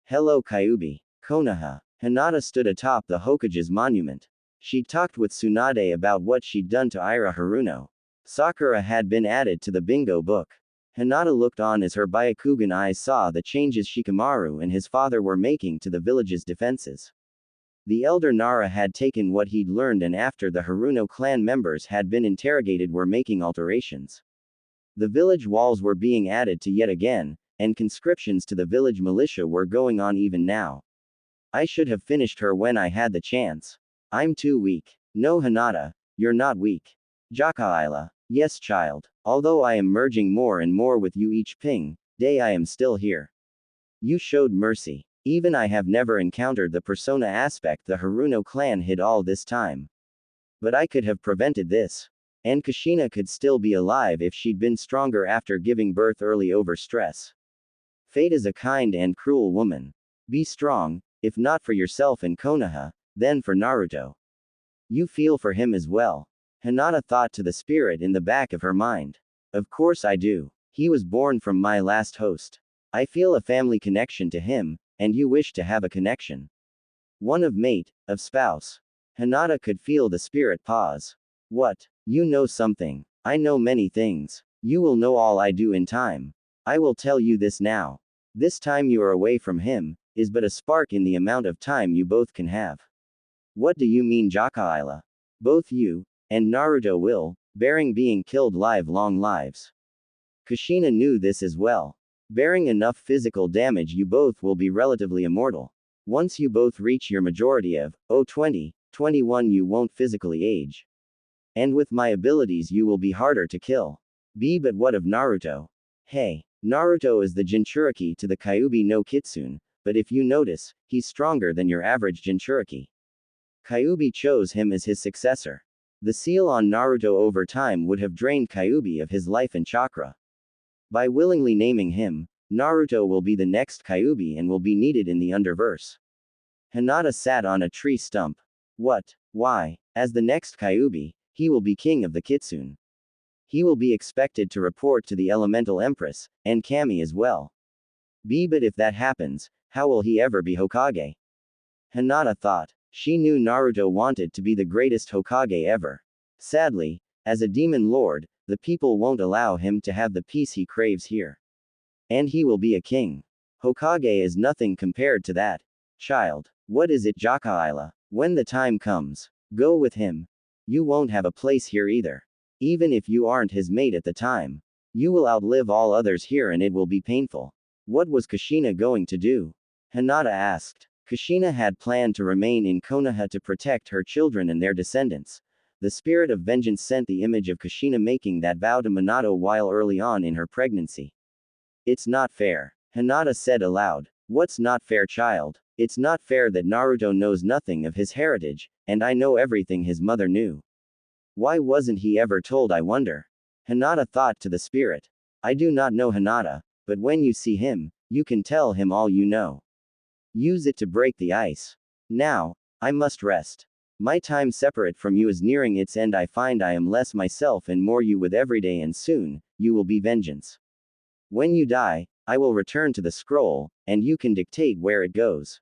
A: Hello, Kyuubi. Konoha. Hinata stood atop the Hokage's monument. She'd talked with Tsunade about what she'd done to Ira Haruno. Sakura had been added to the bingo book. Hinata looked on as her Byakugan eyes saw the changes Shikamaru and his father were making to the village's defenses. The elder Nara had taken what he'd learned, and after the Haruno clan members had been interrogated, were making alterations. The village walls were being added to yet again, and conscriptions to the village militia were going on even now. I should have finished her when I had the chance. I'm too weak. No, Hinata, you're not weak. Jakaila. Yes, child. Although I am merging more and more with you each day, I am still here. You showed mercy. Even I have never encountered the persona aspect the Haruno clan hid all this time. But I could have prevented this. And Kushina could still be alive if she'd been stronger after giving birth early over stress. Fate is a kind and cruel woman. Be strong, if not for yourself and Konoha, then for Naruto. You feel for him as well. Hinata thought to the spirit in the back of her mind. Of course I do. He was born from my last host. I feel a family connection to him, and you wish to have a connection. One of mate, of spouse. Hinata could feel the spirit pause. What? You know something. I know many things. You will know all I do in time. I will tell you this now. This time you are away from him, is but a spark in the amount of time you both can have. What do you mean, Jakaila? Both you, and Naruto will, bearing being killed long lives. Kushina knew this as well. Bearing enough physical damage you both will be relatively immortal. Once you both reach your majority of, 20, 21 you won't physically age. And with my abilities you will be harder to kill. But what of Naruto? Hey, Naruto is the Jinchuriki to the Kyuubi no Kitsune, but if you notice, he's stronger than your average Jinchuriki. Kyuubi chose him as his successor. The seal on Naruto over time would have drained Kyuubi of his life and chakra. By willingly naming him, Naruto will be the next Kyuubi and will be needed in the Underverse. Hinata sat on a tree stump. What? Why? As the next Kyuubi, he will be king of the Kitsune. He will be expected to report to the Elemental Empress, and Kami as well. But if that happens, how will he ever be Hokage? Hinata thought. She knew Naruto wanted to be the greatest Hokage ever. Sadly, as a demon lord, the people won't allow him to have the peace he craves here. And he will be a king. Hokage is nothing compared to that. Child, what is it, Jakaila? When the time comes, go with him. You won't have a place here either. Even if you aren't his mate at the time. You will outlive all others here and it will be painful. What was Kushina going to do? Hinata asked. Kushina had planned to remain in Konoha to protect her children and their descendants. The spirit of vengeance sent the image of Kushina making that vow to Minato while early on in her pregnancy. It's not fair. Hinata said aloud. What's not fair, child? It's not fair that Naruto knows nothing of his heritage, and I know everything his mother knew. Why wasn't he ever told, I wonder? Hinata thought to the spirit. I do not know Hinata, but when you see him, you can tell him all you know. Use it to break the ice. Now, I must rest. My time separate from you is nearing its end. I find I am less myself and more you with every day, and soon, you will be vengeance. When you die, I will return to the scroll, and you can dictate where it goes.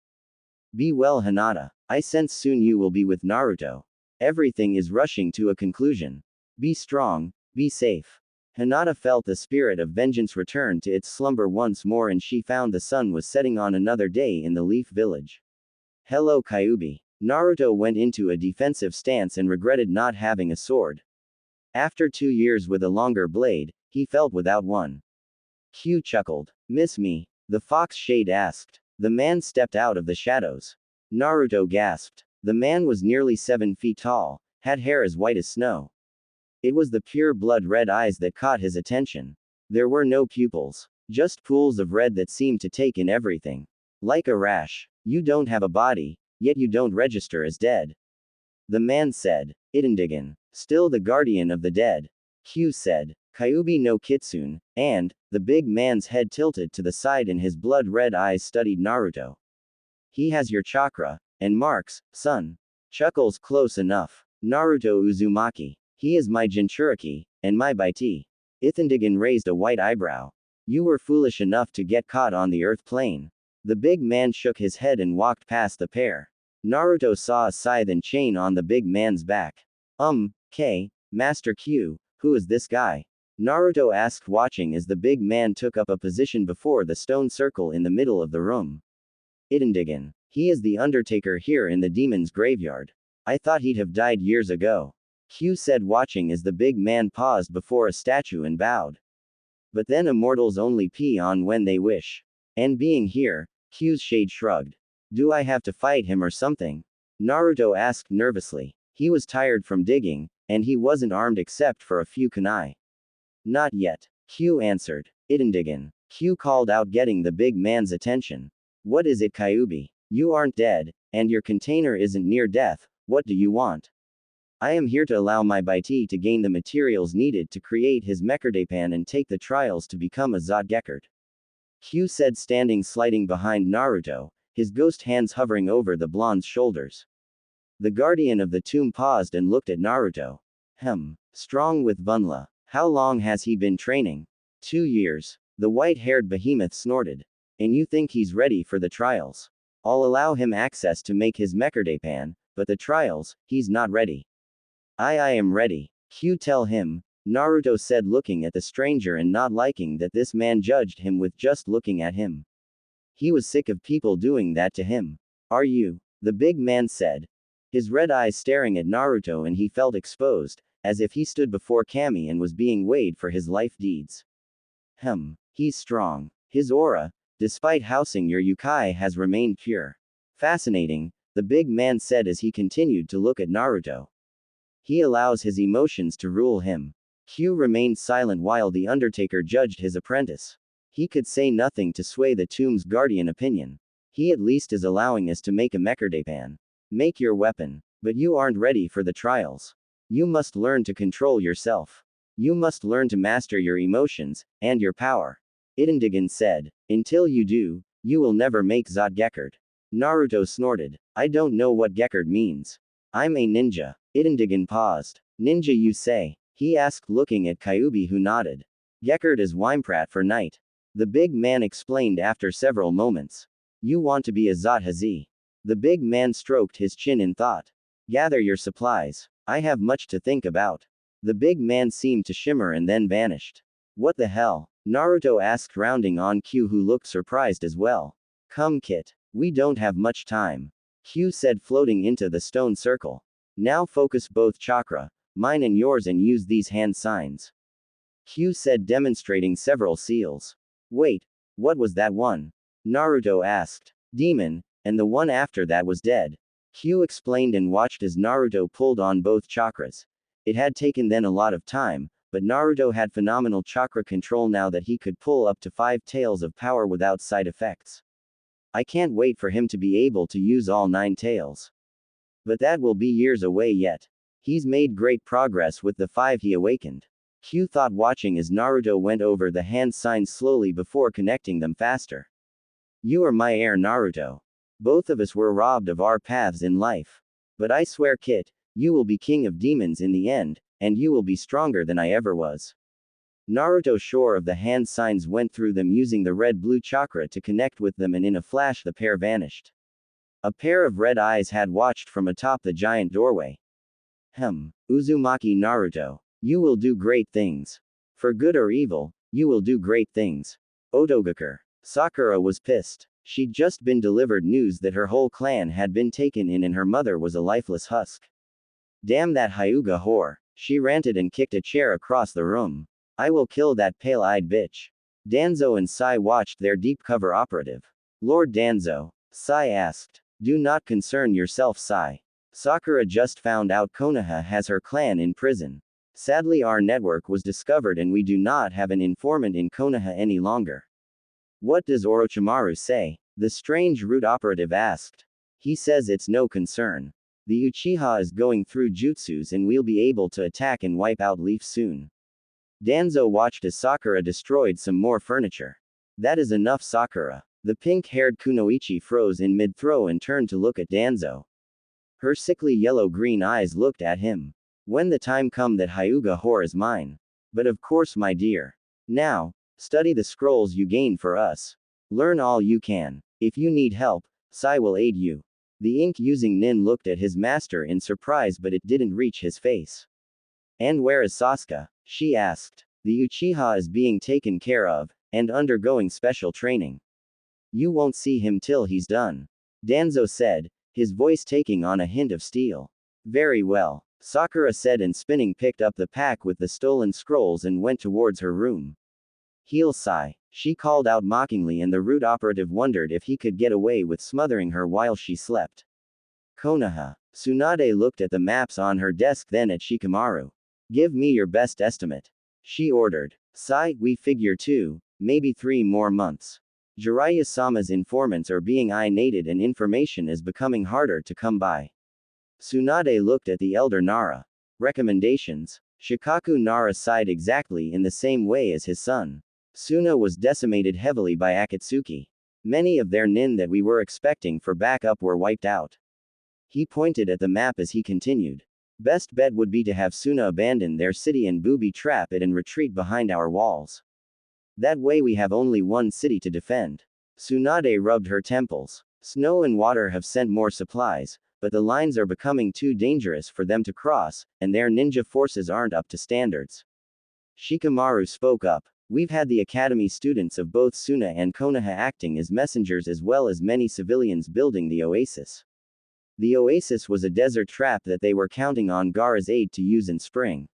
A: Be well, Hinata. I sense soon you will be with Naruto. Everything is rushing to a conclusion. Be strong, be safe. Hinata felt the spirit of vengeance return to its slumber once more, and she found the sun was setting on another day in the Leaf Village. Hello, Kyuubi. Naruto went into a defensive stance and regretted not having a sword. After 2 years with a longer blade, he felt without one. Q chuckled. Miss me? The fox shade asked. The man stepped out of the shadows. Naruto gasped. The man was nearly 7 feet tall, had hair as white as snow. It was the pure blood red eyes that caught his attention. There were no pupils, just pools of red that seemed to take in everything. Like a rash. You don't have a body, yet you don't register as dead. The man said. Idendigan. Still the guardian of the dead. Q said. Kyuubi no Kitsune, and, the big man's head tilted to the side and his blood red eyes studied Naruto. He has your chakra, and marks, son. Chuckles close enough. Naruto Uzumaki. He is my Jinchuriki, and my Baiti. Ithendigan raised a white eyebrow. You were foolish enough to get caught on the earth plane. The big man shook his head and walked past the pair. Naruto saw a scythe and chain on the big man's back. Master Q, who is this guy? Naruto asked, watching as the big man took up a position before the stone circle in the middle of the room. Idendigan. He is the undertaker here in the demon's graveyard. I thought he'd have died years ago. Q said, watching as the big man paused before a statue and bowed. But then immortals only pee on when they wish. And being here, Q's shade shrugged. Do I have to fight him or something? Naruto asked nervously. He was tired from digging, and he wasn't armed except for a few kunai. Not yet. Q answered. Idendigan. Q called out, getting the big man's attention. What is it, Kyubi? You aren't dead, and your container isn't near death. What do you want? I am here to allow my Baiti to gain the materials needed to create his Mekardapan and take the trials to become a Zotgekard. Q said, standing sliding behind Naruto, his ghost hands hovering over the blonde's shoulders. The guardian of the tomb paused and looked at Naruto. Strong with Bunla. How long has he been training? 2 years. The white-haired behemoth snorted. And you think he's ready for the trials? I'll allow him access to make his Mekardapan, but the trials, he's not ready. I am ready. Q tell him, Naruto said, looking at the stranger and not liking that this man judged him with just looking at him. He was sick of people doing that to him. Are you? The big man said. His red eyes staring at Naruto, and he felt exposed, as if he stood before Kami and was being weighed for his life deeds. He's strong. His aura, despite housing your Yukai, has remained pure. Fascinating, the big man said as he continued to look at Naruto. He allows his emotions to rule him. Q remained silent while the Undertaker judged his apprentice. He could say nothing to sway the tomb's guardian opinion. He at least is allowing us to make a Mekardapan. Make your weapon. But you aren't ready for the trials. You must learn to control yourself. You must learn to master your emotions, and your power. Idendigan said. Until you do, you will never make Zotgekard. Naruto snorted. I don't know what Gekard means. I'm a ninja. Idendigan paused. Ninja, you say? He asked, looking at Kyubi, who nodded. Gekard is Wimprat for night. The big man explained after several moments. You want to be a Zothazi. The big man stroked his chin in thought. Gather your supplies. I have much to think about. The big man seemed to shimmer and then vanished. What the hell? Naruto asked, rounding on Q, who looked surprised as well. Come, Kit. We don't have much time. Q said, floating into the stone circle. Now focus both chakra, mine and yours, and use these hand signs. Q said, demonstrating several seals. Wait, what was that one? Naruto asked. Demon, and the one after that was dead. Q explained and watched as Naruto pulled on both chakras. It had taken then a lot of time, but Naruto had phenomenal chakra control now that he could pull up to 5 tails of power without side effects. I can't wait for him to be able to use all 9 tails. But that will be years away yet. He's made great progress with the 5 he awakened. Q thought, watching as Naruto went over the hand signs slowly before connecting them faster. You are my heir, Naruto. Both of us were robbed of our paths in life. But I swear, Kit, you will be king of demons in the end, and you will be stronger than I ever was. Naruto, sure of the hand signs, went through them using the red-blue chakra to connect with them, and in a flash the pair vanished. A pair of red eyes had watched from atop the giant doorway. Uzumaki Naruto. You will do great things. For good or evil, you will do great things. Otogakur. Sakura was pissed. She'd just been delivered news that her whole clan had been taken in and her mother was a lifeless husk. Damn that Hyuga whore. She ranted and kicked a chair across the room. I will kill that pale-eyed bitch. Danzo and Sai watched their deep cover operative. Lord Danzo. Sai asked. Do not concern yourself, Sai. Sakura just found out Konoha has her clan in prison. Sadly, our network was discovered and we do not have an informant in Konoha any longer. What does Orochimaru say? The strange root operative asked. He says it's no concern. The Uchiha is going through jutsus and we'll be able to attack and wipe out Leaf soon. Danzo watched as Sakura destroyed some more furniture. That is enough, Sakura. The pink-haired Kunoichi froze in mid-throw and turned to look at Danzo. Her sickly yellow-green eyes looked at him. When the time come that Hyuga whore is mine. But of course, my dear. Now, study the scrolls you gained for us. Learn all you can. If you need help, Sai will aid you. The ink-using nin looked at his master in surprise, but it didn't reach his face. And where is Sasuke? She asked. The Uchiha is being taken care of, and undergoing special training. You won't see him till he's done. Danzo said, his voice taking on a hint of steel. Very well, Sakura said, and spinning picked up the pack with the stolen scrolls and went towards her room. Heel Sai, she called out mockingly, and the root operative wondered if he could get away with smothering her while she slept. Konoha. Tsunade looked at the maps on her desk, then at Shikamaru. Give me your best estimate. She ordered. Sai, we figure 2, maybe 3 more months. Jiraiya-sama's informants are being inated and information is becoming harder to come by. Tsunade looked at the elder Nara. Recommendations. Shikaku Nara sighed exactly in the same way as his son. Suna was decimated heavily by Akatsuki. Many of their nin that we were expecting for backup were wiped out. He pointed at the map as he continued. Best bet would be to have Suna abandon their city and booby trap it and retreat behind our walls. That way we have only one city to defend. Tsunade rubbed her temples. Snow and water have sent more supplies, but the lines are becoming too dangerous for them to cross, and their ninja forces aren't up to standards. Shikamaru spoke up. We've had the academy students of both Suna and Konoha acting as messengers as well as many civilians building the oasis. The oasis was a desert trap that they were counting on Gaara's aid to use in spring.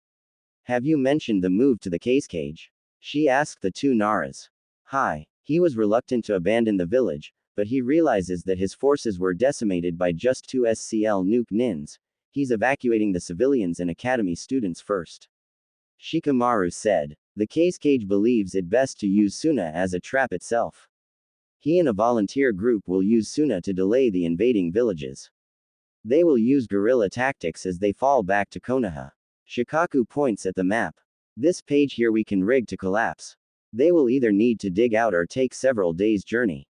A: Have you mentioned the move to the cage? She asked the two Naras. Hi. He was reluctant to abandon the village, but he realizes that his forces were decimated by just 2 SCL nuke nins. He's evacuating the civilians and academy students first. Shikamaru said. The cage believes it best to use Suna as a trap itself. He and a volunteer group will use Suna to delay the invading villages. They will use guerrilla tactics as they fall back to Konoha. Shikaku points at the map. This page here we can rig to collapse. They will either need to dig out or take several days' journey.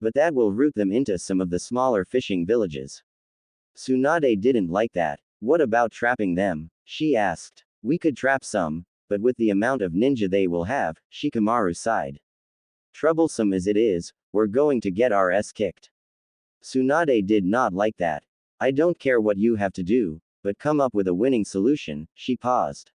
A: But that will route them into some of the smaller fishing villages. Tsunade didn't like that. What about trapping them? She asked. We could trap some, but with the amount of ninja they will have, Shikamaru sighed. Troublesome as it is, we're going to get our ass kicked. Tsunade did not like that. I don't care what you have to do, but come up with a winning solution. She paused.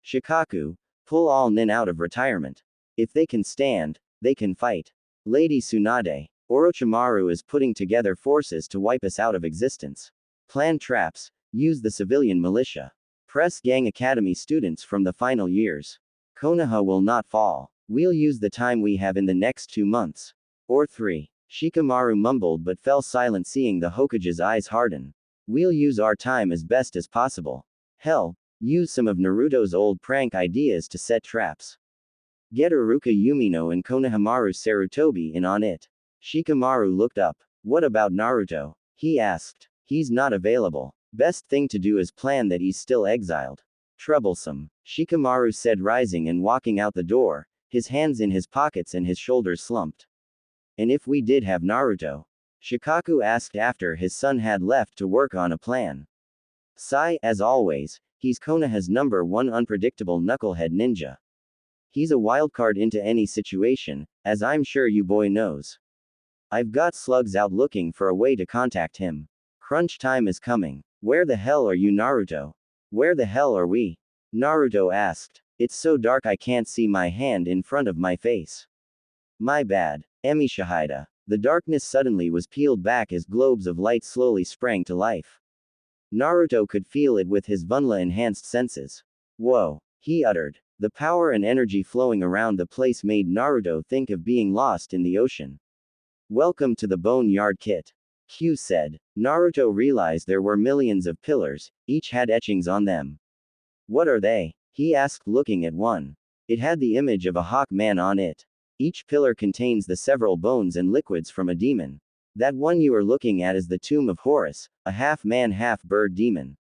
A: Shikaku, pull all nin out of retirement. If they can stand, they can fight. Lady Tsunade, Orochimaru is putting together forces to wipe us out of existence. Plan traps, use the civilian militia. Press gang academy students from the final years. Konoha will not fall. We'll use the time we have in the next 2 months. Or 3. Shikamaru mumbled but fell silent seeing the Hokage's eyes harden. We'll use our time as best as possible. Hell, use some of Naruto's old prank ideas to set traps. Get Iruka Yumino and Konohamaru Sarutobi in on it. Shikamaru looked up. What about Naruto? He asked. He's not available. Best thing to do is plan that he's still exiled. Troublesome. Shikamaru said rising and walking out the door, his hands in his pockets and his shoulders slumped. And if we did have Naruto? Shikaku asked after his son had left to work on a plan. Sai, as always, he's Konoha's #1 unpredictable knucklehead ninja. He's a wildcard into any situation, as I'm sure you boy knows. I've got slugs out looking for a way to contact him. Crunch time is coming. Where the hell are you, Naruto? Where the hell are we? Naruto asked. It's so dark I can't see my hand in front of my face. My bad. Emi Shahida. The darkness suddenly was peeled back as globes of light slowly sprang to life. Naruto could feel it with his Vunla-enhanced senses. Whoa, he uttered. The power and energy flowing around the place made Naruto think of being lost in the ocean. Welcome to the Boneyard Kit. Q said. Naruto realized there were millions of pillars, each had etchings on them. What are they? He asked looking at one. It had the image of a hawk man on it. Each pillar contains the several bones and liquids from a demon. That one you are looking at is the tomb of Horus, a half-man half-bird demon.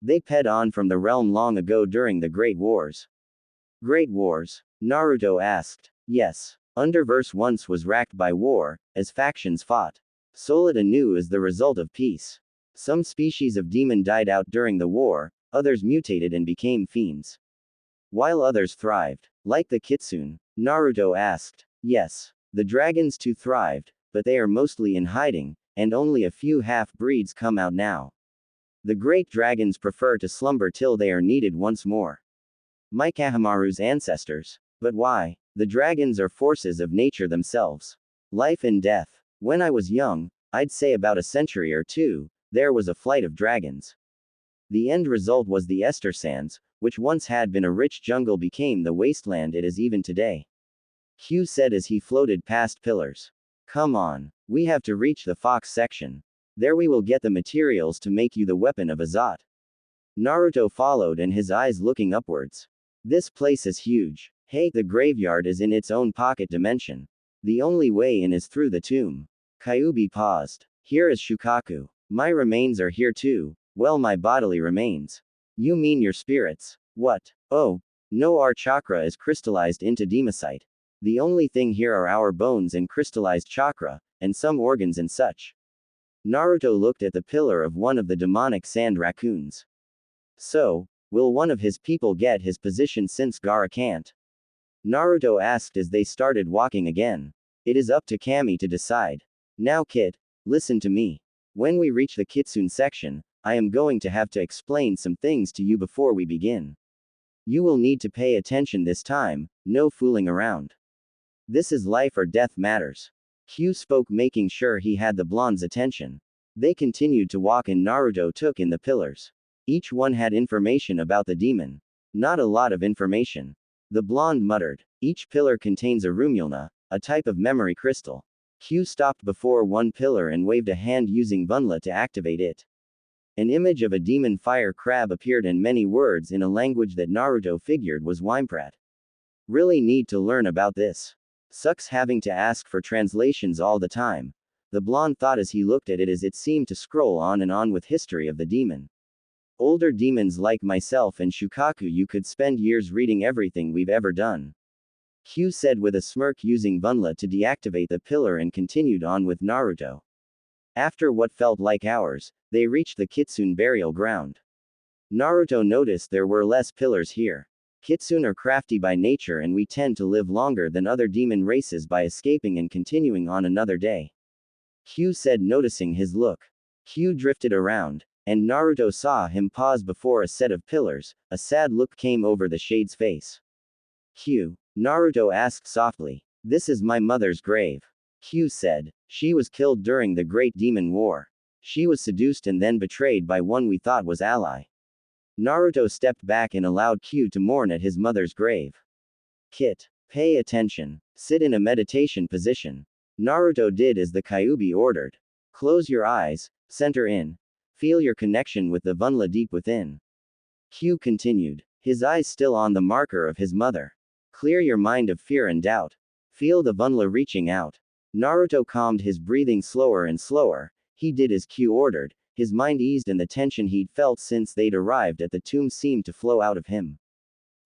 A: They ped on from the realm long ago during the Great Wars. Great Wars? Naruto asked. Yes. Underverse once was racked by war, as factions fought. Solid anew as the result of peace. Some species of demon died out during the war, others mutated and became fiends. While others thrived. Like the kitsune? Naruto asked. Yes. The dragons too thrived, but they are mostly in hiding, and only a few half-breeds come out now. The great dragons prefer to slumber till they are needed once more. Mikahamaru's ancestors. But why? The dragons are forces of nature themselves. Life and death. When I was young, I'd say about a century or two, there was a flight of dragons. The end result was the Ester Sands, which once had been a rich jungle became the wasteland it is even today. Q said as he floated past pillars. Come on. We have to reach the Fox section. There we will get the materials to make you the weapon of Azat. Naruto followed and his eyes looking upwards. This place is huge. Hey, the graveyard is in its own pocket dimension. The only way in is through the tomb. Kyuubi paused. Here is Shukaku. My remains are here too. Well, my bodily remains. You mean your spirits? What? Oh, no, our chakra is crystallized into democite. The only thing here are our bones and crystallized chakra, and some organs and such. Naruto looked at the pillar of one of the demonic sand raccoons. So, will one of his people get his position since Gaara can't? Naruto asked as they started walking again. It is up to Kami to decide. Now kid, listen to me. When we reach the Kitsune section, I am going to have to explain some things to you before we begin. You will need to pay attention this time, no fooling around. This is life or death matters. Q spoke, making sure he had the blonde's attention. They continued to walk and Naruto took in the pillars. Each one had information about the demon. Not a lot of information. The blonde muttered. Each pillar contains a Rumulna, a type of memory crystal. Q stopped before one pillar and waved a hand using Vunla to activate it. An image of a demon fire crab appeared and many words in a language that Naruto figured was Wimprat. Really need to learn about this. Sucks having to ask for translations all the time. The blonde thought as he looked at it, as it seemed to scroll on and on with history of the demon. Older demons like myself and Shukaku, you could spend years reading everything we've ever done. Q said with a smirk, using Vunla to deactivate the pillar, and continued on with Naruto. After what felt like hours, they reached the Kitsune burial ground. Naruto noticed there were less pillars here. Kitsune are crafty by nature, and we tend to live longer than other demon races by escaping and continuing on another day. Q said, noticing his look. Q drifted around, and Naruto saw him pause before a set of pillars. A sad look came over the shade's face. Q. Naruto asked softly. This is my mother's grave. Q said. She was killed during the Great Demon War. She was seduced and then betrayed by one we thought was ally. Naruto stepped back and allowed Q to mourn at his mother's grave. Kit. Pay attention. Sit in a meditation position. Naruto did as the Kyuubi ordered. Close your eyes, center in. Feel your connection with the Vunla deep within. Q continued, his eyes still on the marker of his mother. Clear your mind of fear and doubt. Feel the Vunla reaching out. Naruto calmed his breathing slower and slower. He did as Q ordered. His mind eased and the tension he'd felt since they'd arrived at the tomb seemed to flow out of him.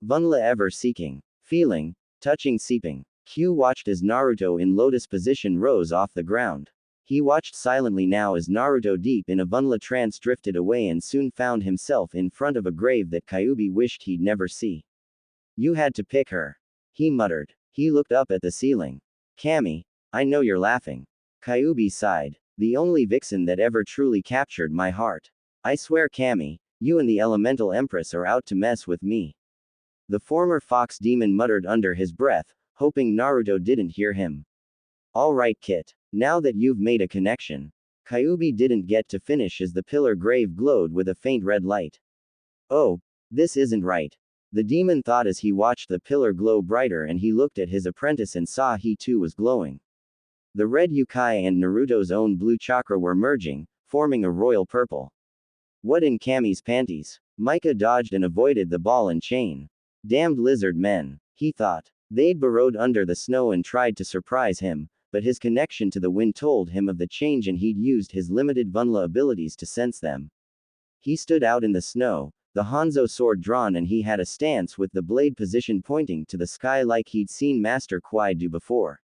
A: Vunla ever seeking, feeling, touching, seeping. Q watched as Naruto in lotus position rose off the ground. He watched silently now as Naruto, deep in a Vunla trance, drifted away and soon found himself in front of a grave that Kyuubi wished he'd never see. You had to pick her. He muttered. He looked up at the ceiling. Kami, I know you're laughing. Kyuubi sighed. The only vixen that ever truly captured my heart. I swear, Kami, you and the Elemental Empress are out to mess with me. The former fox demon muttered under his breath, hoping Naruto didn't hear him. All right, Kit. Now that you've made a connection. Kyuubi didn't get to finish as the pillar grave glowed with a faint red light. Oh, this isn't right. The demon thought as he watched the pillar glow brighter, and he looked at his apprentice and saw he too was glowing. The red Yukai and Naruto's own blue chakra were merging, forming a royal purple. What in Kami's panties? Micah dodged and avoided the ball and chain. Damned lizard men, he thought. They'd burrowed under the snow and tried to surprise him, but his connection to the wind told him of the change and he'd used his limited Vunla abilities to sense them. He stood out in the snow, the Hanzo sword drawn, and he had a stance with the blade position pointing to the sky like he'd seen Master Kwai do before.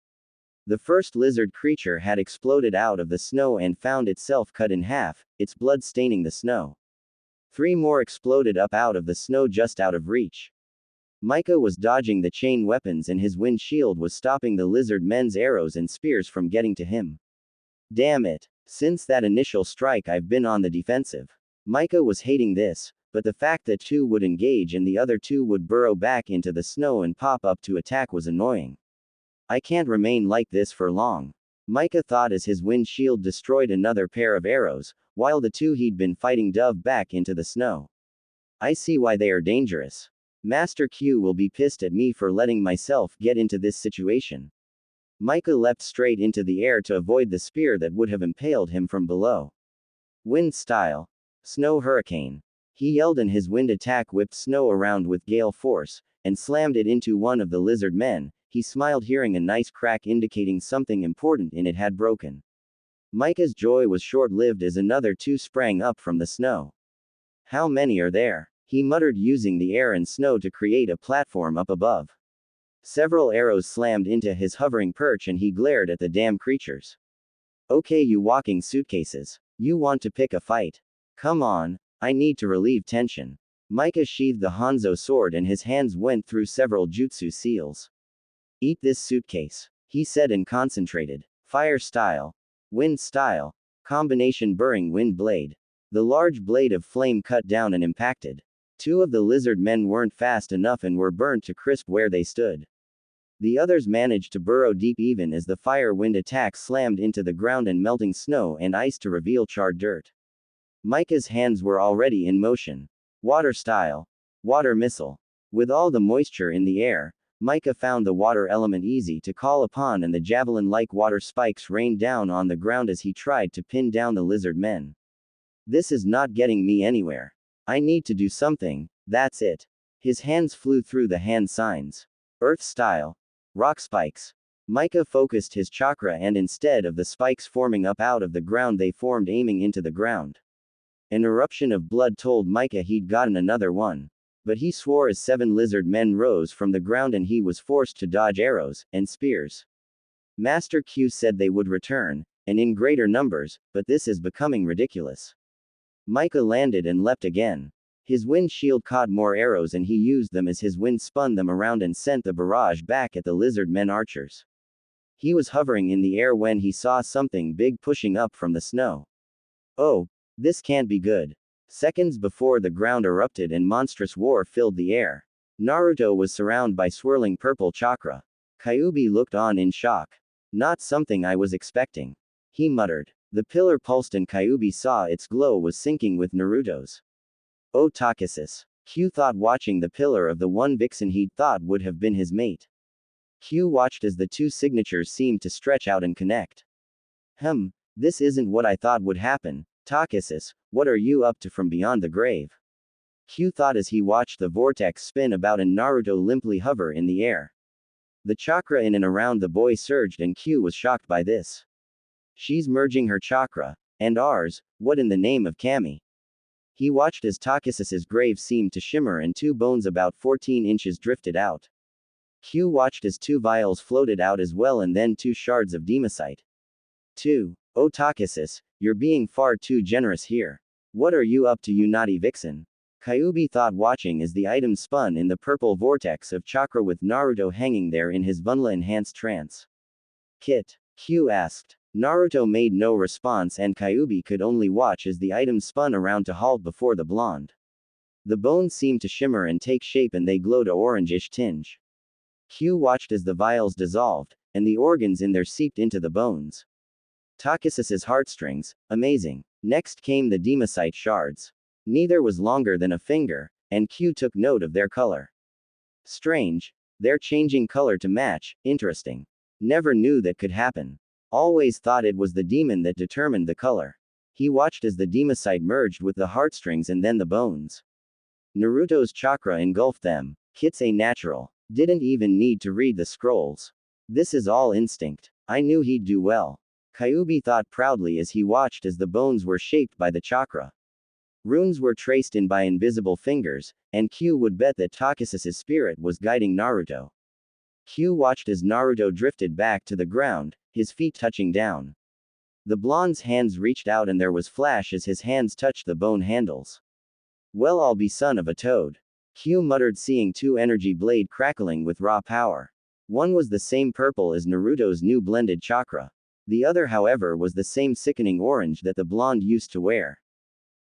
A: The first lizard creature had exploded out of the snow and found itself cut in half, its blood staining the snow. 3 more exploded up out of the snow just out of reach. Micah was dodging the chain weapons and his wind shield was stopping the lizard men's arrows and spears from getting to him. Damn it. Since that initial strike I've been on the defensive. Micah was hating this, but the fact that 2 would engage and the other 2 would burrow back into the snow and pop up to attack was annoying. I can't remain like this for long. Micah thought as his wind shield destroyed another pair of arrows, while the 2 he'd been fighting dove back into the snow. I see why they are dangerous. Master Q will be pissed at me for letting myself get into this situation. Micah leapt straight into the air to avoid the spear that would have impaled him from below. Wind style. Snow hurricane. He yelled and his wind attack whipped snow around with gale force, and slammed it into one of the lizard men. he smiled, hearing a nice crack indicating something important in it had broken. Micah's joy was short-lived as another two sprang up from the snow. How many are there? He muttered, using the air and snow to create a platform up above. Several arrows slammed into his hovering perch and he glared at the damn creatures. Okay, you walking suitcases. You want to pick a fight? Come on, I need to relieve tension. Micah sheathed the Hanzo sword and his hands went through several jutsu seals. Eat this suitcase, he said and concentrated. Fire style. Wind style. Combination burring wind blade. The large blade of flame cut down and impacted. Two of the lizard men weren't fast enough and were burnt to crisp where they stood. The others managed to burrow deep even as the fire wind attack slammed into the ground and melting snow and ice to reveal charred dirt. Micah's hands were already in motion. Water style. Water missile. With all the moisture in the air, Micah found the water element easy to call upon and the javelin-like water spikes rained down on the ground as he tried to pin down the lizard men. This is not getting me anywhere. I need to do something, that's it. His hands flew through the hand signs. Earth style. Rock spikes. Micah focused his chakra and instead of the spikes forming up out of the ground they formed aiming into the ground. An eruption of blood told Micah he'd gotten another one. But he swore as 7 lizard men rose from the ground and he was forced to dodge arrows and spears. Master Q said they would return, and in greater numbers, but this is becoming ridiculous. Micah landed and leapt again. His wind shield caught more arrows and he used them as his wind spun them around and sent the barrage back at the lizard men archers. He was hovering in the air when he saw something big pushing up from the snow. Oh, this can't be good. Seconds before the ground erupted and monstrous war filled the air. Naruto was surrounded by swirling purple chakra. Kyuubi looked on in shock. Not something I was expecting. He muttered. The pillar pulsed and Kyuubi saw its glow was syncing with Naruto's. Oh Takasis. Q thought, watching the pillar of the one vixen he'd thought would have been his mate. Q watched as the two signatures seemed to stretch out and connect. This isn't what I thought would happen. Takasis, what are you up to from beyond the grave? Q thought as he watched the vortex spin about and Naruto limply hover in the air. The chakra in and around the boy surged and Q was shocked by this. She's merging her chakra. And ours, what in the name of Kami? He watched as Takasis's grave seemed to shimmer and 2 bones about 14 inches drifted out. Q watched as 2 vials floated out as well and then 2 shards of demosite. 2. Oh Takasis, you're being far too generous here. What are you up to, you naughty vixen? Kyuubi thought, watching as the item spun in the purple vortex of chakra with Naruto hanging there in his Vanilla-enhanced trance. Kit? Q asked. Naruto made no response and Kyuubi could only watch as the item spun around to halt before the blonde. The bones seemed to shimmer and take shape and they glowed a orangish tinge. Q watched as the vials dissolved, and the organs in there seeped into the bones. Takasis's heartstrings, amazing. Next came the demosite shards. Neither was longer than a finger, and Q took note of their color. Strange. They're changing color to match, interesting. Never knew that could happen. Always thought it was the demon that determined the color. He watched as the demosite merged with the heartstrings and then the bones. Naruto's chakra engulfed them. Kit's a natural. Didn't even need to read the scrolls. This is all instinct. I knew he'd do well. Kyuubi thought proudly as he watched as the bones were shaped by the chakra. Runes were traced in by invisible fingers, and Q would bet that Takasis's spirit was guiding Naruto. Q watched as Naruto drifted back to the ground, his feet touching down. The blonde's hands reached out and there was flash as his hands touched the bone handles. Well, I'll be son of a toad. Q muttered, seeing 2 energy blade crackling with raw power. One was the same purple as Naruto's new blended chakra. The other, however, was the same sickening orange that the blonde used to wear.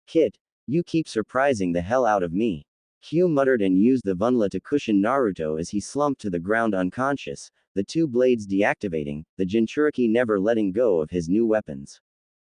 A: Kit, you keep surprising the hell out of me. Q muttered and used the Vanilla to cushion Naruto as he slumped to the ground unconscious, the 2 blades deactivating, the Jinchuriki never letting go of his new weapons.